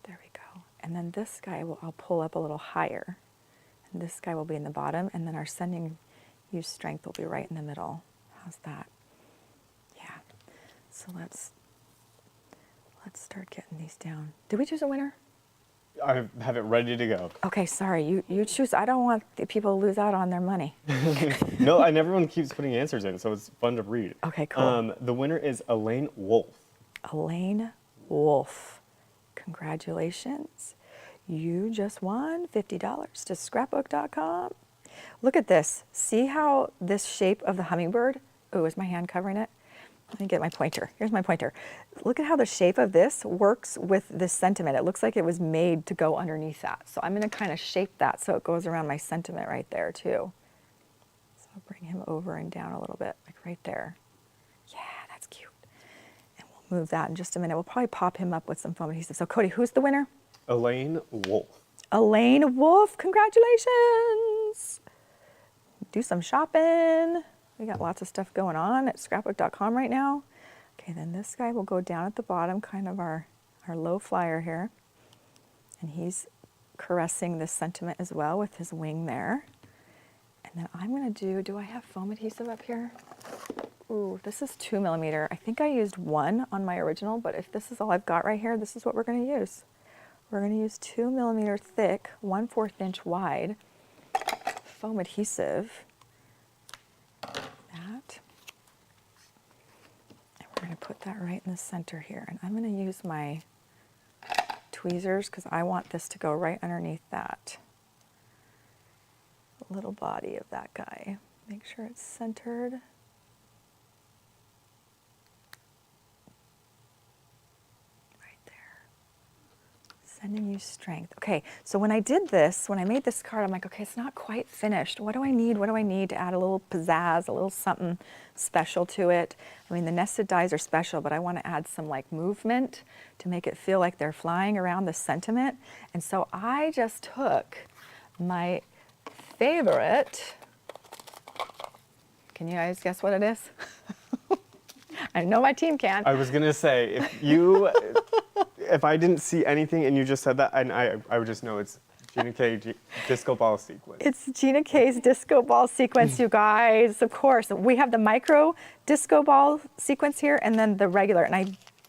There we go. And then this guy I'll pull up a little higher. And this guy will be in the bottom. And then our sending use strength will be right in the middle. How's that? Yeah. So let's start getting these down. Did we choose a winner? I have it ready to go. Okay, sorry, you choose. I don't want the people to lose out on their money. No, and everyone keeps putting answers in, so it's fun to read. Okay, cool. The winner is Elaine Wolf. Elaine Wolf, congratulations. You just won $50 to Scrapbook.com. Look at this. See how this shape of the hummingbird, oh, is my hand covering it? Let me get my pointer. Here's my pointer. Look at how the shape of this works with this sentiment. It looks like it was made to go underneath that. So I'm gonna kind of shape that so it goes around my sentiment right there too. So I'll bring him over and down a little bit, like right there. Yeah, that's cute. And we'll move that in just a minute. We'll probably pop him up with some foam adhesive. So Cody, who's the winner? Elaine Wolf. Elaine Wolf, congratulations. Do some shopping. We got lots of stuff going on at Scrapbook.com right now. Okay, then this guy will go down at the bottom, kind of our low flyer here. And he's caressing this sentiment as well with his wing there. And then I'm gonna do I have foam adhesive up here? Ooh, this is 2mm. I think I used 1 on my original, but if this is all I've got right here, this is what we're gonna use. We're gonna use 2mm thick, 1/4 inch wide foam adhesive. That. And we're going to put that right in the center here. And I'm going to use my tweezers because I want this to go right underneath that little body of that guy. Make sure it's centered. Sending you strength. Okay, so when I did this, when I made this card, I'm like, okay, it's not quite finished. What do I need? What do I need to add a little pizzazz, a little something special to it? I mean, the nested dies are special, but I want to add some like movement to make it feel like they're flying around the sentiment. And so I just took my favorite, can you guys guess what it is? I know my team can. I was gonna say, if I didn't see anything and you just said that, and I would just know it's Gina K disco ball sequence. It's Gina K's disco ball sequence, you guys. Of course, we have the micro disco ball sequence here, and then the regular. And I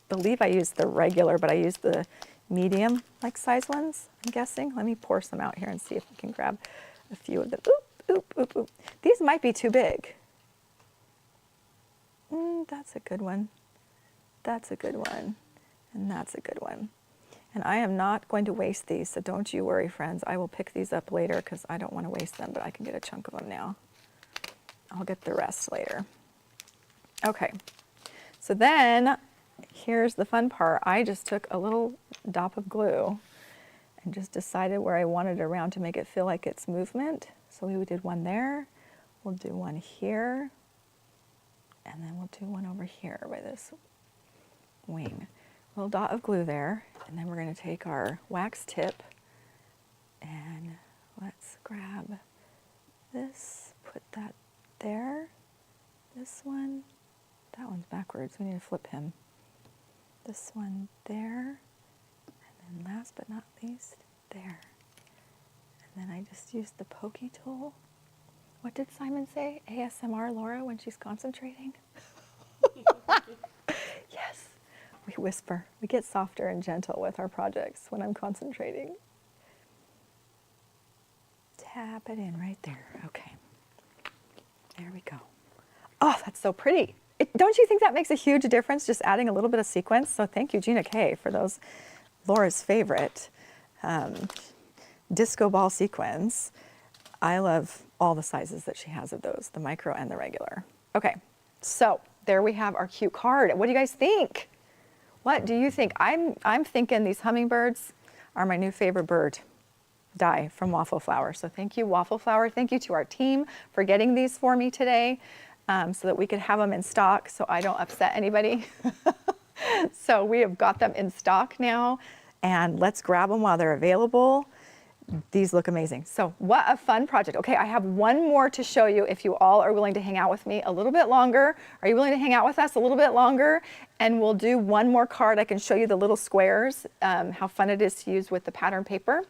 believe I used the regular, but I used the medium like size ones. I'm guessing. Let me pour some out here and see if we can grab a few of them. Oop, oop, oop, oop. These might be too big. That's a good one. That's a good one. And that's a good one. And I am not going to waste these, so don't you worry, friends. I will pick these up later because I don't want to waste them, but I can get a chunk of them now. I'll get the rest later. Okay, so then here's the fun part. I just took a little dop of glue and just decided where I wanted it around to make it feel like it's movement. So we did one there, we'll do one here, and then we'll do one over here by this wing. Little dot of glue there, and then we're going to take our wax tip and let's grab this, put that there, this one, that one's backwards, we need to flip him, this one there, and then last but not least, there. And then I just used the pokey tool. What did Simon say? ASMR Laura when she's concentrating? Yes. We whisper. We get softer and gentle with our projects when I'm concentrating. Tap it in right there. Okay. There we go. Oh, that's so pretty. Don't you think that makes a huge difference, just adding a little bit of sequence? So thank you, Gina K, for those Laura's favorite disco ball sequins. I love all the sizes that she has of those, the micro and the regular. Okay, so there we have our cute card. What do you guys think? What do you think? I'm thinking these hummingbirds are my new favorite bird die from Waffle Flower. So thank you, Waffle Flower. Thank you to our team for getting these for me today, so that we could have them in stock so I don't upset anybody. So we have got them in stock now, and let's grab them while they're available. These look amazing. So what a fun project. Okay, I have one more to show you if you all are willing to hang out with me a little bit longer. Are you willing to hang out with us a little bit longer? And we'll do one more card. I can show you the little squares, how fun it is to use with the pattern paper.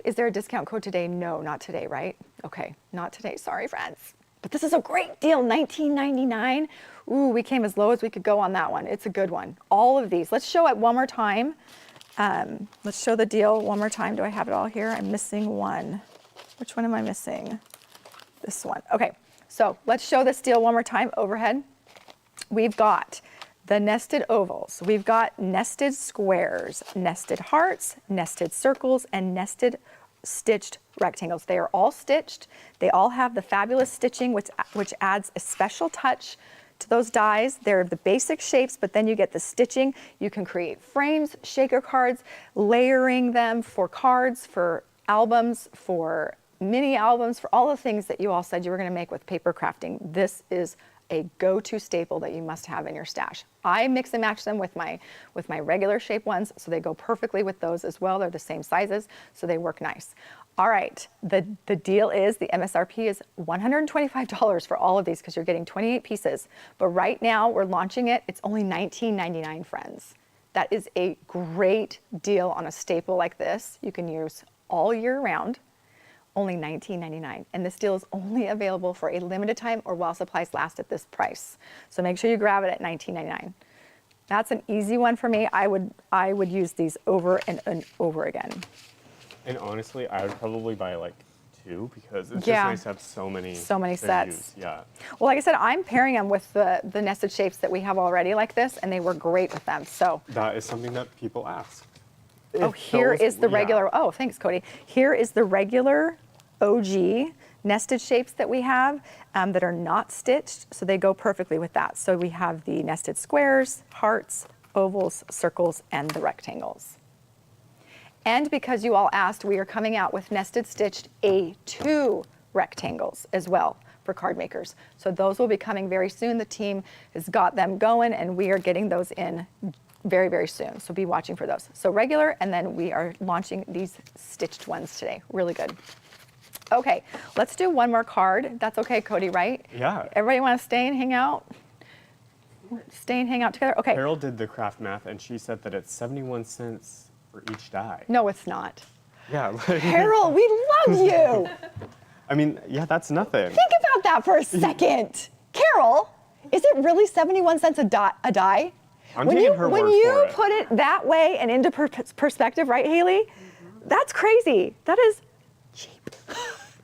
Is there a discount code today? No, not today, right? Okay, not today. Sorry, friends. But this is a great deal, $19.99. Ooh, we came as low as we could go on that one. It's a good one. All of these. Let's show it one more time. Let's show the deal one more time. Do I have it all here? I'm missing one. Which one am I missing? This one. Okay, so let's show this deal one more time. Overhead. We've got the nested ovals. We've got nested squares, nested hearts, nested circles, and nested stitched rectangles. They are all stitched. They all have the fabulous stitching, which adds a special touch to those dies. They're the basic shapes, but then you get the stitching. You can create frames, shaker cards, layering them for cards, for albums, for mini albums, for all the things that you all said you were going to make with paper crafting. This is a go-to staple that you must have in your stash. I mix and match them with my regular shape ones, so they go perfectly with those as well. They're the same sizes, so they work nice. All right, the deal is the MSRP is $125 for all of these because you're getting 28 pieces. But right now we're launching it. It's only $19.99, friends. That is a great deal on a staple like this. You can use all year round. Only $19.99, and this deal is only available for a limited time or while supplies last at this price. So make sure you grab it at $19.99. That's an easy one for me. I would use these over and over again. And honestly, I would probably buy like 2 because it's just Yeah. nice to have so many to sets. use. Yeah. Well, like I said, I'm pairing them with the nested shapes that we have already like this, and they work great with them. So That is something that people ask. oh, here is the regular. Yeah. Oh, thanks, Cody. Here is the regular OG nested shapes that we have that are not stitched, so they go perfectly with that. So we have the nested squares, hearts, ovals, circles, and the rectangles. And because you all asked, we are coming out with nested stitched A2 rectangles as well for card makers. So those will be coming very soon. The team has got them going, and we are getting those in very, very soon. So be watching for those. So regular, and then we are launching these stitched ones today. Really good. Okay, let's do one more card. That's okay, Cody, right? Yeah. Everybody want to stay and hang out? Stay and hang out together? Okay. Carol did the craft math, and she said that it's 71 cents for each die. No, it's not. Yeah. Like, Carol, we love you. I mean, yeah, that's nothing. Think about that for a second. Carol, is it really 71 cents a die? I'm when taking you, her when word you for it. put it that way and into perspective, right, Haley? That's crazy. That is cheap.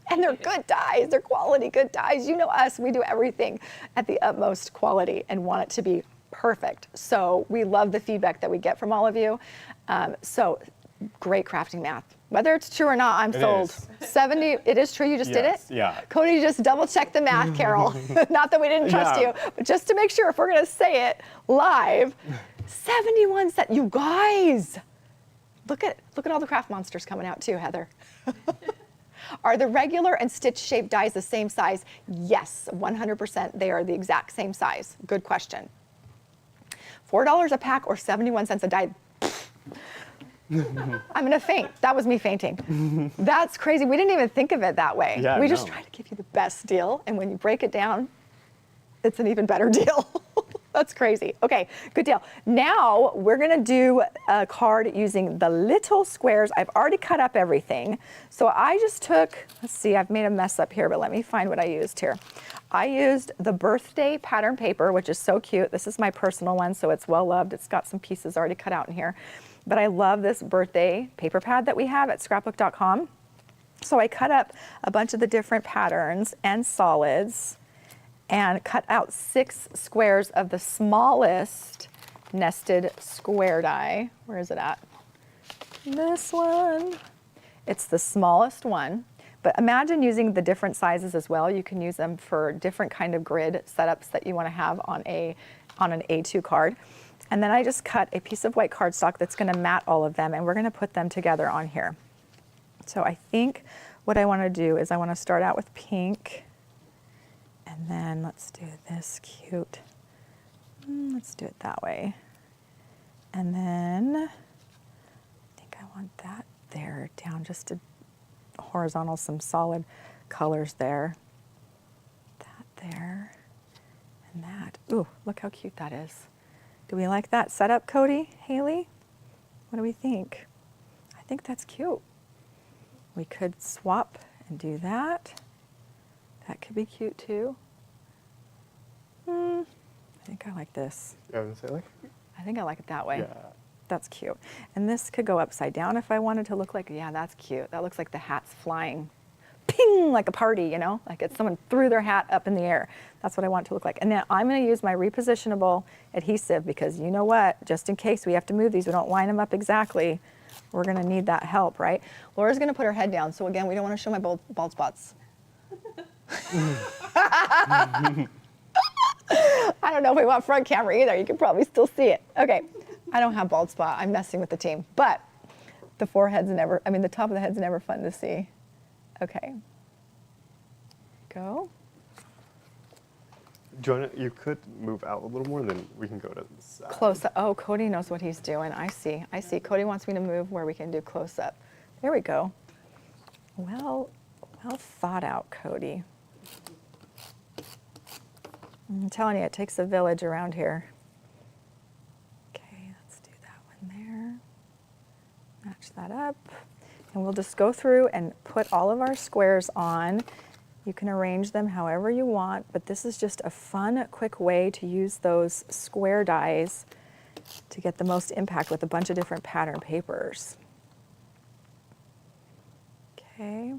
And they're good dies. They're quality good dies. You know us, we do everything at the utmost quality and want it to be perfect. So we love the feedback that we get from all of you. So great crafting math. Whether it's true or not, I'm sold. is. 70, it is true, you just did it? Yes, yeah. Cody just double checked the math, Carol. Not that we didn't trust Yeah. you, but just to make sure if we're gonna say it live, 71 cents, you guys. Look at all the craft monsters coming out too, Heather. Are the regular and stitch shaped dies the same size? Yes, 100%. They are the exact same size. Good question. $4 a pack or 71 cents a die? I'm gonna faint. That was me fainting. That's crazy. We didn't even think of it that way. Yeah, We just no. try to give you the best deal, and when you break it down, it's an even better deal. That's crazy. Okay, good deal. Now we're gonna do a card using the little squares. I've already cut up everything. So I just took, let's see, I've made a mess up here, but let me find what I used here. I used the birthday pattern paper, which is so cute. This is my personal one, so it's well loved. It's got some pieces already cut out in here. But I love this birthday paper pad that we have at Scrapbook.com. So I cut up a bunch of the different patterns and solids and cut out 6 squares of the smallest nested square die. Where is it at? This one. It's the smallest one. But imagine using the different sizes as well. You can use them for different kind of grid setups that you want to have on an A2 card. And then I just cut a piece of white cardstock that's going to mat all of them, and we're going to put them together on here. So I think what I want to do is I want to start out with pink, and then let's do this cute. Let's do it that way. And then I think I want that there down just a horizontal, some solid colors there. That there and that. Ooh, look how cute that is. Do we like that setup, Cody, Haley? What do we think? I think that's cute. We could swap and do that. That could be cute too. I think I like this. Yeah, I was gonna say I think I like it that way. yeah. That's cute. And this could go upside down if I wanted to look like, yeah, that's cute. That looks like the hat's flying. Ping, like a party, you know? Like it's someone threw their hat up in the air. That's what I want it to look like. And then I'm gonna use my repositionable adhesive because you know what? Just in case we have to move these, we don't line them up exactly. We're gonna need that help, right? Laura's gonna put her head down. So again, we don't wanna show my bald spots. I don't know if we want front camera either. You can probably still see it. Okay, I don't have bald spot. I'm messing with the team. But the forehead's never, I mean, the top of the head's never fun to see. Okay. Go. Joanna, you could move out a little more, and then we can go to the side. Close up. Oh, Cody knows what he's doing. I see. I see. Cody wants me to move where we can do close up. There we go. Well thought out, Cody. I'm telling you, it takes a village around here. Okay, let's do that one there. Match that up. And we'll just go through and put all of our squares on. You can arrange them however you want, but this is just a fun, quick way to use those square dies to get the most impact with a bunch of different pattern papers. Okay.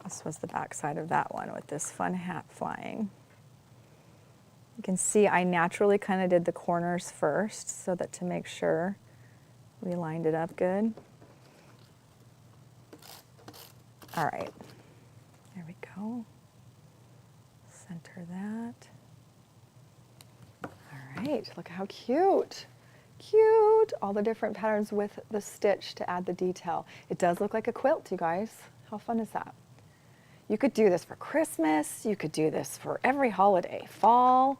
This was the back side of that one with this fun hat flying. You can see I naturally kind of did the corners first so that to make sure we lined it up good. All right, there we go. Center that. All right, look how cute. Cute, all the different patterns with the stitch to add the detail. It does look like a quilt, you guys. How fun is that? You could do this for Christmas. You could do this for every holiday, fall,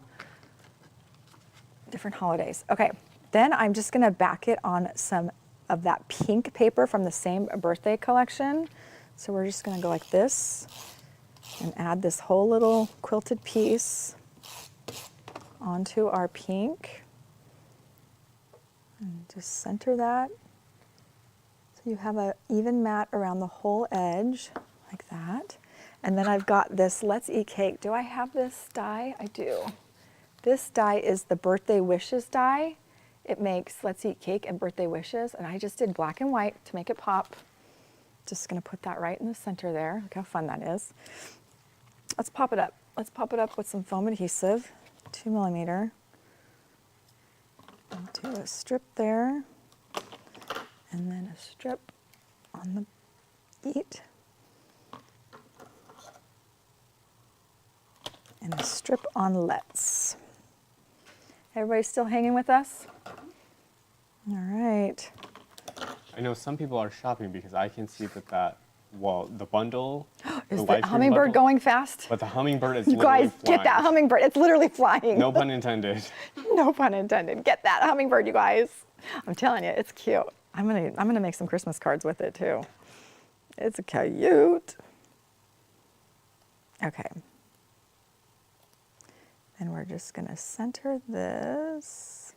different holidays. Okay, then I'm just gonna back it on some of that pink paper from the same birthday collection. So we're just gonna go like this and add this whole little quilted piece onto our pink. And just center that. So you have an even mat around the whole edge, like that. And then I've got this Let's Eat Cake. Do I have this die? I do. This die is the Birthday Wishes die. It makes Let's Eat Cake and Birthday Wishes, and I just did black and white to make it pop. Just gonna put that right in the center there. Look how fun that is. Let's pop it up. Let's pop it up with some foam adhesive, 2mm. And do a strip there, and then a strip on the eat. And a strip on Let's. Everybody still hanging with us? All right. I know some people are shopping because I can see that the bundle, Is the Livestream hummingbird bundle, going fast? but the hummingbird is You literally guys, flying. get that hummingbird. It's literally flying. No pun intended. No pun intended. Get that hummingbird, you guys. I'm telling you, it's cute. I'm gonna make some Christmas cards with it too. It's cute. Okay. And we're just gonna center this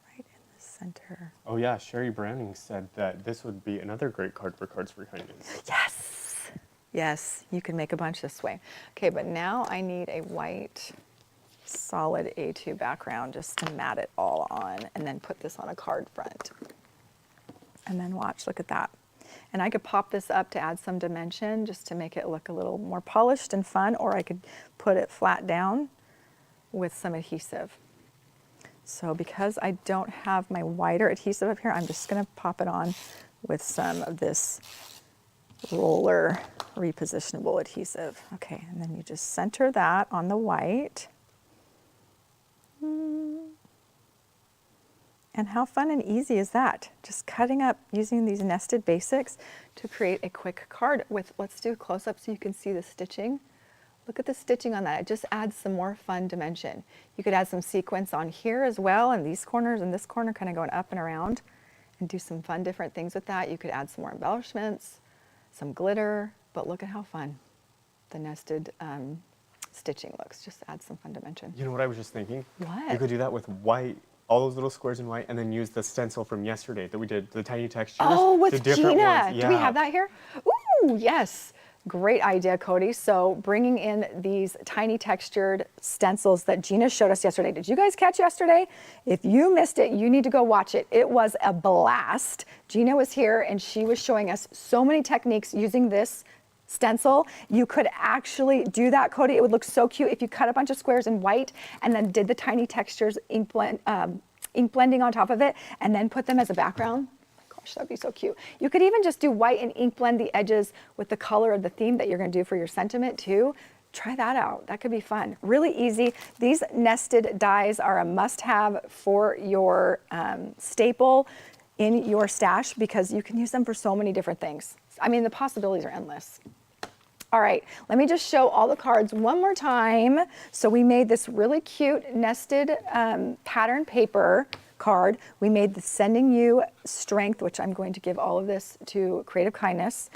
right in the center. Oh yeah, Sherry Browning said that this would be another great card for Cards for Kindness. Yes. Yes, you can make a bunch this way. Okay, but now I need a white solid A2 background just to mat it all on and then put this on a card front. And then watch, look at that. And I could pop this up to add some dimension just to make it look a little more polished and fun, or I could put it flat down with some adhesive. So because I don't have my wider adhesive up here, I'm just gonna pop it on with some of this roller repositionable adhesive. Okay, and then you just center that on the white. And how fun and easy is that? Just cutting up using these nested basics to create a quick card with, let's do a close up so you can see the stitching. Look at the stitching on that. It just adds some more fun dimension. You could add some sequins on here as well, and these corners and this corner kind of going up and around, and do some fun different things with that. You could add some more embellishments, some glitter, but look at how fun the nested stitching looks. Just add some fun dimension. You know what I was just thinking? What? You could do that with white, all those little squares in white, and then use the stencil from yesterday that we did, the tiny textures. Oh, with the different Gina. ones. Do we Yeah. have that here? Ooh, yes. Great idea, Cody. So bringing in these tiny textured stencils that Gina showed us yesterday. Did you guys catch yesterday? If you missed it, you need to go watch it. It was a blast. Gina was here and she was showing us so many techniques using this stencil. You could actually do that, Cody. It would look so cute if you cut a bunch of squares in white and then did the tiny textures, ink blending on top of it, and then put them as a background. Gosh, that'd be so cute. You could even just do white and ink blend the edges with the color of the theme that you're going to do for your sentiment too. Try that out. That could be fun. Really easy. These nested dies are a must-have for your staple in your stash because you can use them for so many different things. I mean, the possibilities are endless. All right, let me just show all the cards one more time. So we made this really cute nested pattern paper card. We made the Sending You Strength, which I'm going to give all of this to Creative Kindness.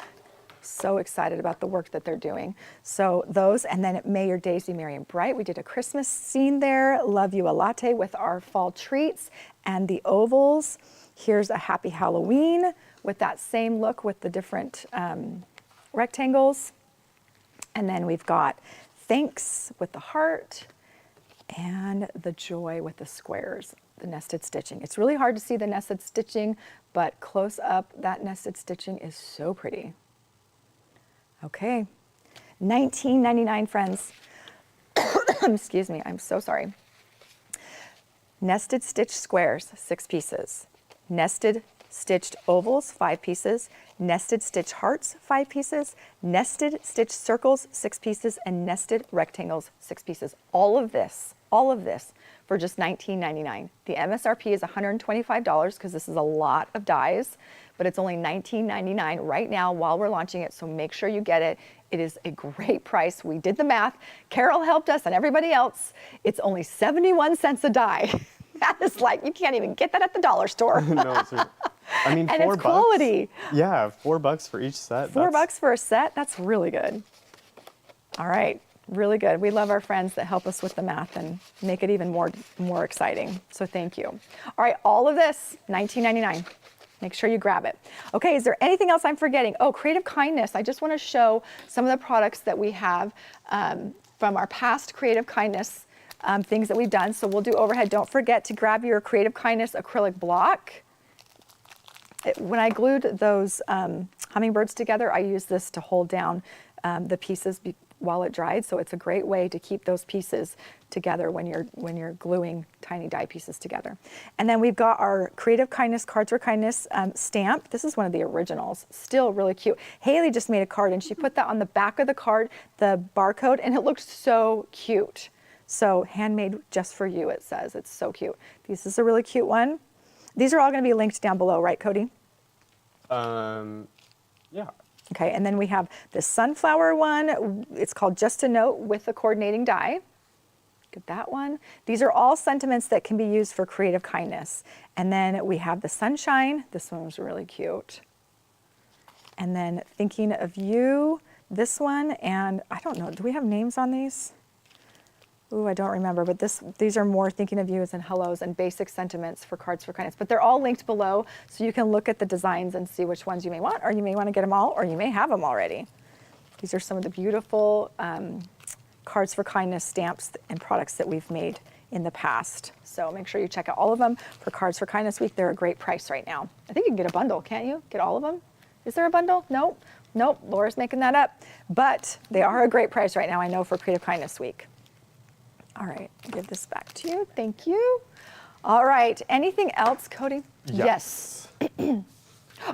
So excited about the work that they're doing. So those, and then May Your Days Be Merry and Bright. We did a Christmas scene there. Love You a Latte with our fall treats and the ovals. Here's a Happy Halloween with that same look with the different rectangles. And then we've got Thanks with the heart and the Joy with the squares, the nested stitching. It's really hard to see the nested stitching, but close up, that nested stitching is so pretty. Okay, $19.99, friends. Excuse me, I'm so sorry. Nested stitch squares, 6 pieces. Nested stitched ovals, 5 pieces. Nested stitch hearts, 5 pieces. Nested stitch circles, 6 pieces. And nested rectangles, 6 pieces. All of this for just $19.99. The MSRP is $125 because this is a lot of dies, but it's only $19.99 right now while we're launching it, so make sure you get it. It is a great price. We did the math. Carol helped us and everybody else. It's only 71 cents a die. That is like, you can't even get that at the dollar store. No, seriously. I mean, and $4. it's quality. Yeah, $4 for each set. $4 for a set, that's really good. All right, really good. We love our friends that help us with the math and make it even more exciting. So thank you. All right, all of this, $19.99. Make sure you grab it. Okay, is there anything else I'm forgetting? Oh, Creative Kindness. I just want to show some of the products that we have from our past Creative Kindness things that we've done. So we'll do overhead. Don't forget to grab your Creative Kindness acrylic block. When I glued those hummingbirds together, I used this to hold down the pieces while it dried. So it's a great way to keep those pieces together when you're gluing tiny die pieces together. And then we've got our Creative Kindness Cards for Kindness stamp. This is one of the originals, still really cute. Haley just made a card and she put that on the back of the card, the barcode, and it looked so cute. So handmade just for you, it says. It's so cute. This is a really cute one. These are all going to be linked down below, right, Cody? Yeah. Okay, and then we have the sunflower one. It's called Just a Note with the coordinating die. Get that one. These are all sentiments that can be used for Creative Kindness. And then we have the sunshine. This one was really cute. And then Thinking of You, this one. And I don't know, do we have names on these? Ooh, I don't remember, but these are more Thinking of Yous and hellos and basic sentiments for Cards for Kindness. But they're all linked below, so you can look at the designs and see which ones you may want, or you may want to get them all, or you may have them already. These are some of the beautiful Cards for Kindness stamps and products that we've made in the past. So make sure you check out all of them for Cards for Kindness Week. They're a great price right now. I think you can get a bundle, can't you? Get all of them? Is there a bundle? Nope. Nope, Laura's making that up. But they are a great price right now, I know, for Creative Kindness Week. All right, give this back to you. Thank you. All right, anything else, Cody? Yes.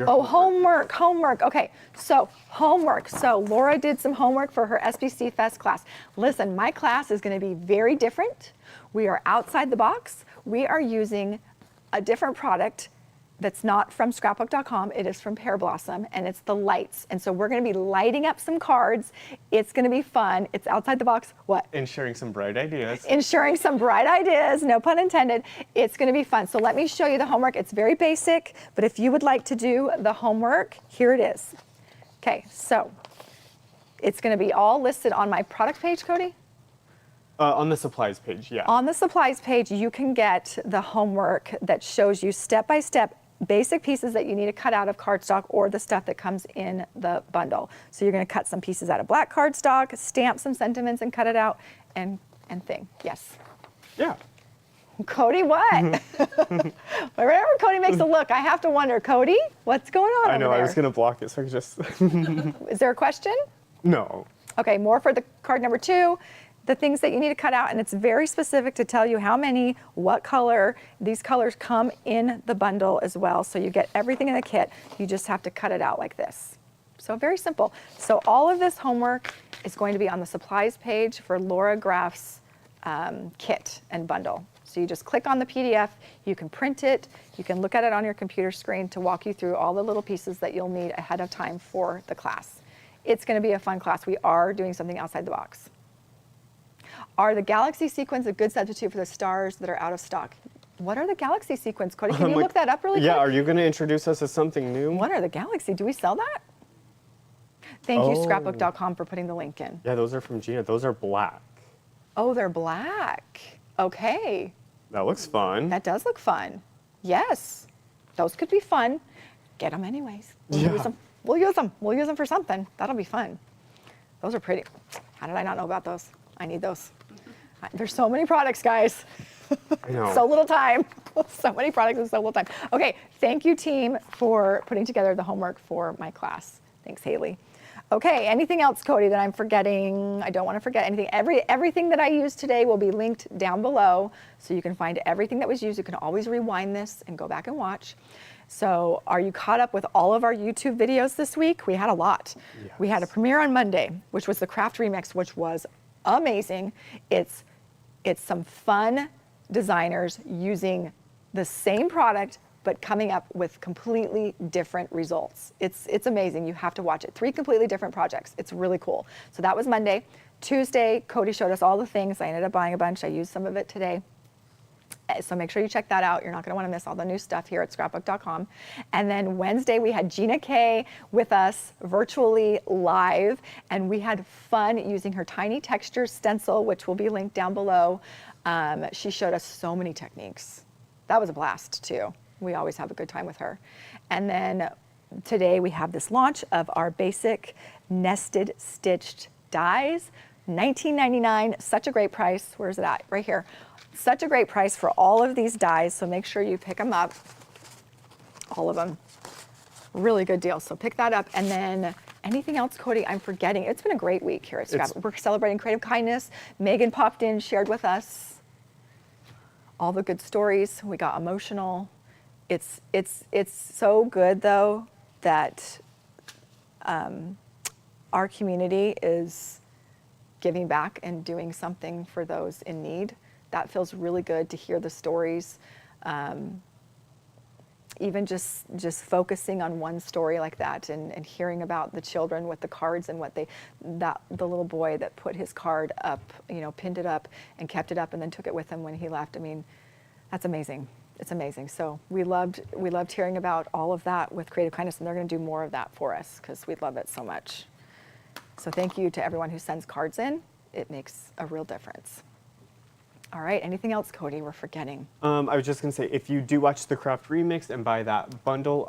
Oh, homework. Okay, so homework. So Laura did some homework for her SBC Fest class. Listen, my class is going to be very different. We are outside the box. We are using a different product that's not from Scrapbook.com. It is from Pear Blossom, and it's the lights. And so we're going to be lighting up some cards. It's going to be fun. It's outside the box. What? And sharing some bright ideas. Sharing some bright ideas, no pun intended. It's going to be fun. So let me show you the homework. It's very basic, but if you would like to do the homework, here it is. Okay, so it's going to be all listed on my product page, Cody. On the supplies page, yeah. On the supplies page, you can get the homework that shows you step-by-step basic pieces that you need to cut out of cardstock or the stuff that comes in the bundle. So you're going to cut some pieces out of black cardstock, stamp some sentiments and cut it out, and thing. Yes. Yeah. Cody, what? Whenever Cody makes a look, I have to wonder, Cody, what's going on I know, over there? I was going to block it, so I could just... Is there a question? No. Okay, more for the card number 2. The things that you need to cut out, and it's very specific to tell you how many, what color. These colors come in the bundle as well, so you get everything in the kit. You just have to cut it out like this. So very simple. So all of this homework is going to be on the supplies page for Laura Graff's kit and bundle. So you just click on the PDF, you can print it, you can look at it on your computer screen to walk you through all the little pieces that you'll need ahead of time for the class. It's going to be a fun class. We are doing something outside the box. Are the galaxy sequins a good substitute for the stars that are out of stock? What are the galaxy sequins, Cody? Can you look that up really quick? Yeah, are you going to introduce us to something new? What are the galaxy? Do we sell that? Thank you, Scrapbook.com, for putting the link in. Yeah, those are from Gina. Those are black. Oh, they're black. Okay. That looks fun. That does look fun. Yes. Those could be fun. Get them anyways. We'll use them. We'll use them. We'll use them for something. That'll be fun. Those are pretty. How did I not know about those? I need those. There's so many products, guys. I know. So little time. So many products and so little time. Okay, thank you, team, for putting together the homework for my class. Thanks, Haley. Okay, anything else, Cody, that I'm forgetting? I don't want to forget anything. Everything that I used today will be linked down below, so you can find everything that was used. You can always rewind this and go back and watch. So are you caught up with all of our YouTube videos this week? We had a lot. Yes. We had a premiere on Monday, which was the craft remix, which was amazing. It's some fun designers using the same product but coming up with completely different results. It's amazing. You have to watch it. 3 completely different projects. It's really cool. So that was Monday. Tuesday, Cody showed us all the things. I ended up buying a bunch. I used some of it today. So make sure you check that out. You're not going to want to miss all the new stuff here at Scrapbook.com. And then Wednesday, we had Gina Kay with us virtually live, and we had fun using her tiny texture stencil, which will be linked down below. She showed us so many techniques. That was a blast, too. We always have a good time with her. And then today, we have this launch of our basic nested stitched dies. $19.99, such a great price. Where's it at? Right here. Such a great price for all of these dies, so make sure you pick them up, all of them. Really good deal, so pick that up. And then anything else, Cody, I'm forgetting. It's been a great week here at Scrapbook. We're celebrating creative kindness. Megan popped in, shared with us all the good stories. We got emotional. It's so good, though, that our community is giving back and doing something for those in need. That feels really good to hear the stories. Even just focusing on one story like that and hearing about the children with the cards and what the little boy that put his card up, pinned it up and kept it up and then took it with him when he left. I mean, that's amazing. It's amazing. So we loved hearing about all of that with Creative Kindness, and they're going to do more of that for us because we love it so much. So thank you to everyone who sends cards in. It makes a real difference. All right, anything else, Cody, we're forgetting? I was just gonna say, if you do watch the craft remix and buy that bundle,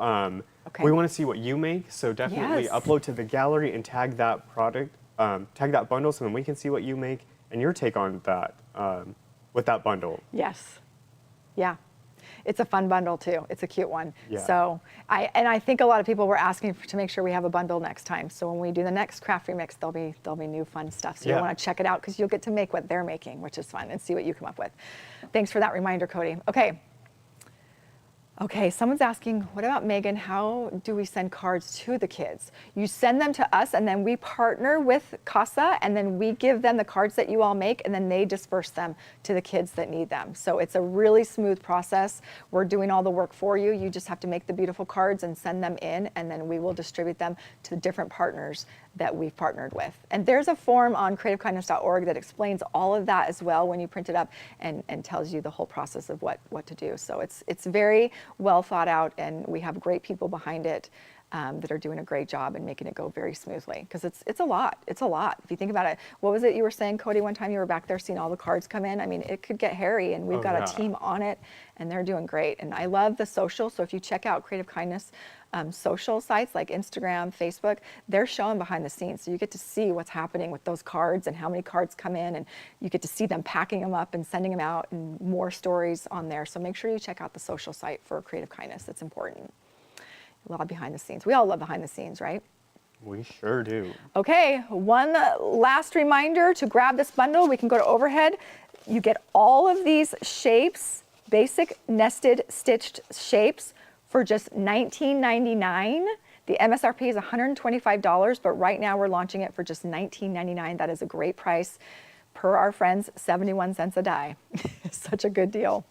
okay. We wanna see what you make, so definitely Yes. upload to the gallery and tag that product, tag that bundle so then we can see what you make and your take on that, with that bundle. Yes. Yeah. It's a fun bundle too. It's a cute one. Yeah. So I think a lot of people were asking to make sure we have a bundle next time. So when we do the next craft remix, there'll be new fun stuff. So Yeah. you'll want to check it out because you'll get to make what they're making, which is fun, and see what you come up with. Thanks for that reminder, Cody. Okay. Okay, someone's asking, what about Megan? How do we send cards to the kids? You send them to us and then we partner with CASA and then we give them the cards that you all make and then they disperse them to the kids that need them. So it's a really smooth process. We're doing all the work for you. You just have to make the beautiful cards and send them in and then we will distribute them to the different partners that we've partnered with. And there's a form on creativekindness.org that explains all of that as well when you print it up and tells you the whole process of what to do. So it's very well thought out and we have great people behind it that are doing a great job and making it go very smoothly because it's a lot. It's a lot. If you think about it, what was it you were saying, Cody, one time you were back there seeing all the cards come in? I mean, it could get hairy and we've got a team on it and they're doing great. And I love the social. So if you check out Creative Kindness social sites like Instagram, Facebook, they're showing behind the scenes. So you get to see what's happening with those cards and how many cards come in and you get to see them packing them up and sending them out and more stories on there. So make sure you check out the social site for Creative Kindness. That's important. A lot behind the scenes. We all love behind the scenes, right? We sure do. Okay, one last reminder to grab this bundle. We can go to overhead. You get all of these shapes, basic nested stitched shapes for just $19.99. The MSRP is $125, but right now we're launching it for just $19.99. That is a great price. Per our friends, 71 cents a die. Such a good deal.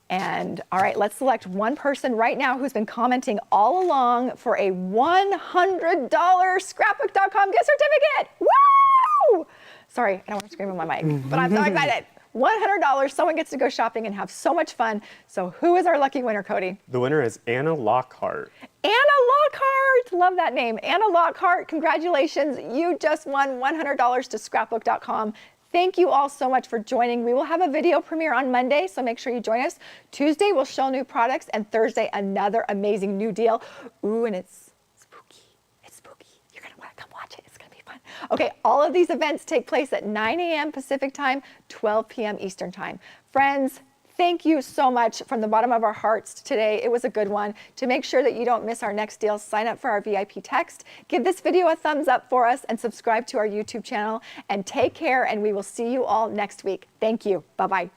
And all right, let's select one person right now who's been commenting all along for a $100 Scrapbook.com gift certificate. Woo! Sorry, I don't want to scream on my mic, but I'm so excited. $100, someone gets to go shopping and have so much fun. So who is our lucky winner, Cody? The winner is Anna Lockhart. Anna Lockhart, love that name. Anna Lockhart, congratulations. You just won $100 to Scrapbook.com. Thank you all so much for joining. We will have a video premiere on Monday, so make sure you join us. Tuesday, we'll show new products, and Thursday, another amazing new deal. Ooh, and it's spooky. It's spooky. You're gonna wanna come watch it. It's gonna be fun. Okay, all of these events take place at 9 a.m. Pacific time, 12 p.m. Eastern time. Friends, thank you so much from the bottom of our hearts today. It was a good one. To make sure that you don't miss our next deal, sign up for our VIP text, give this video a thumbs up for us, and subscribe to our YouTube channel. And take care, and we will see you all next week. Thank you. Bye-bye.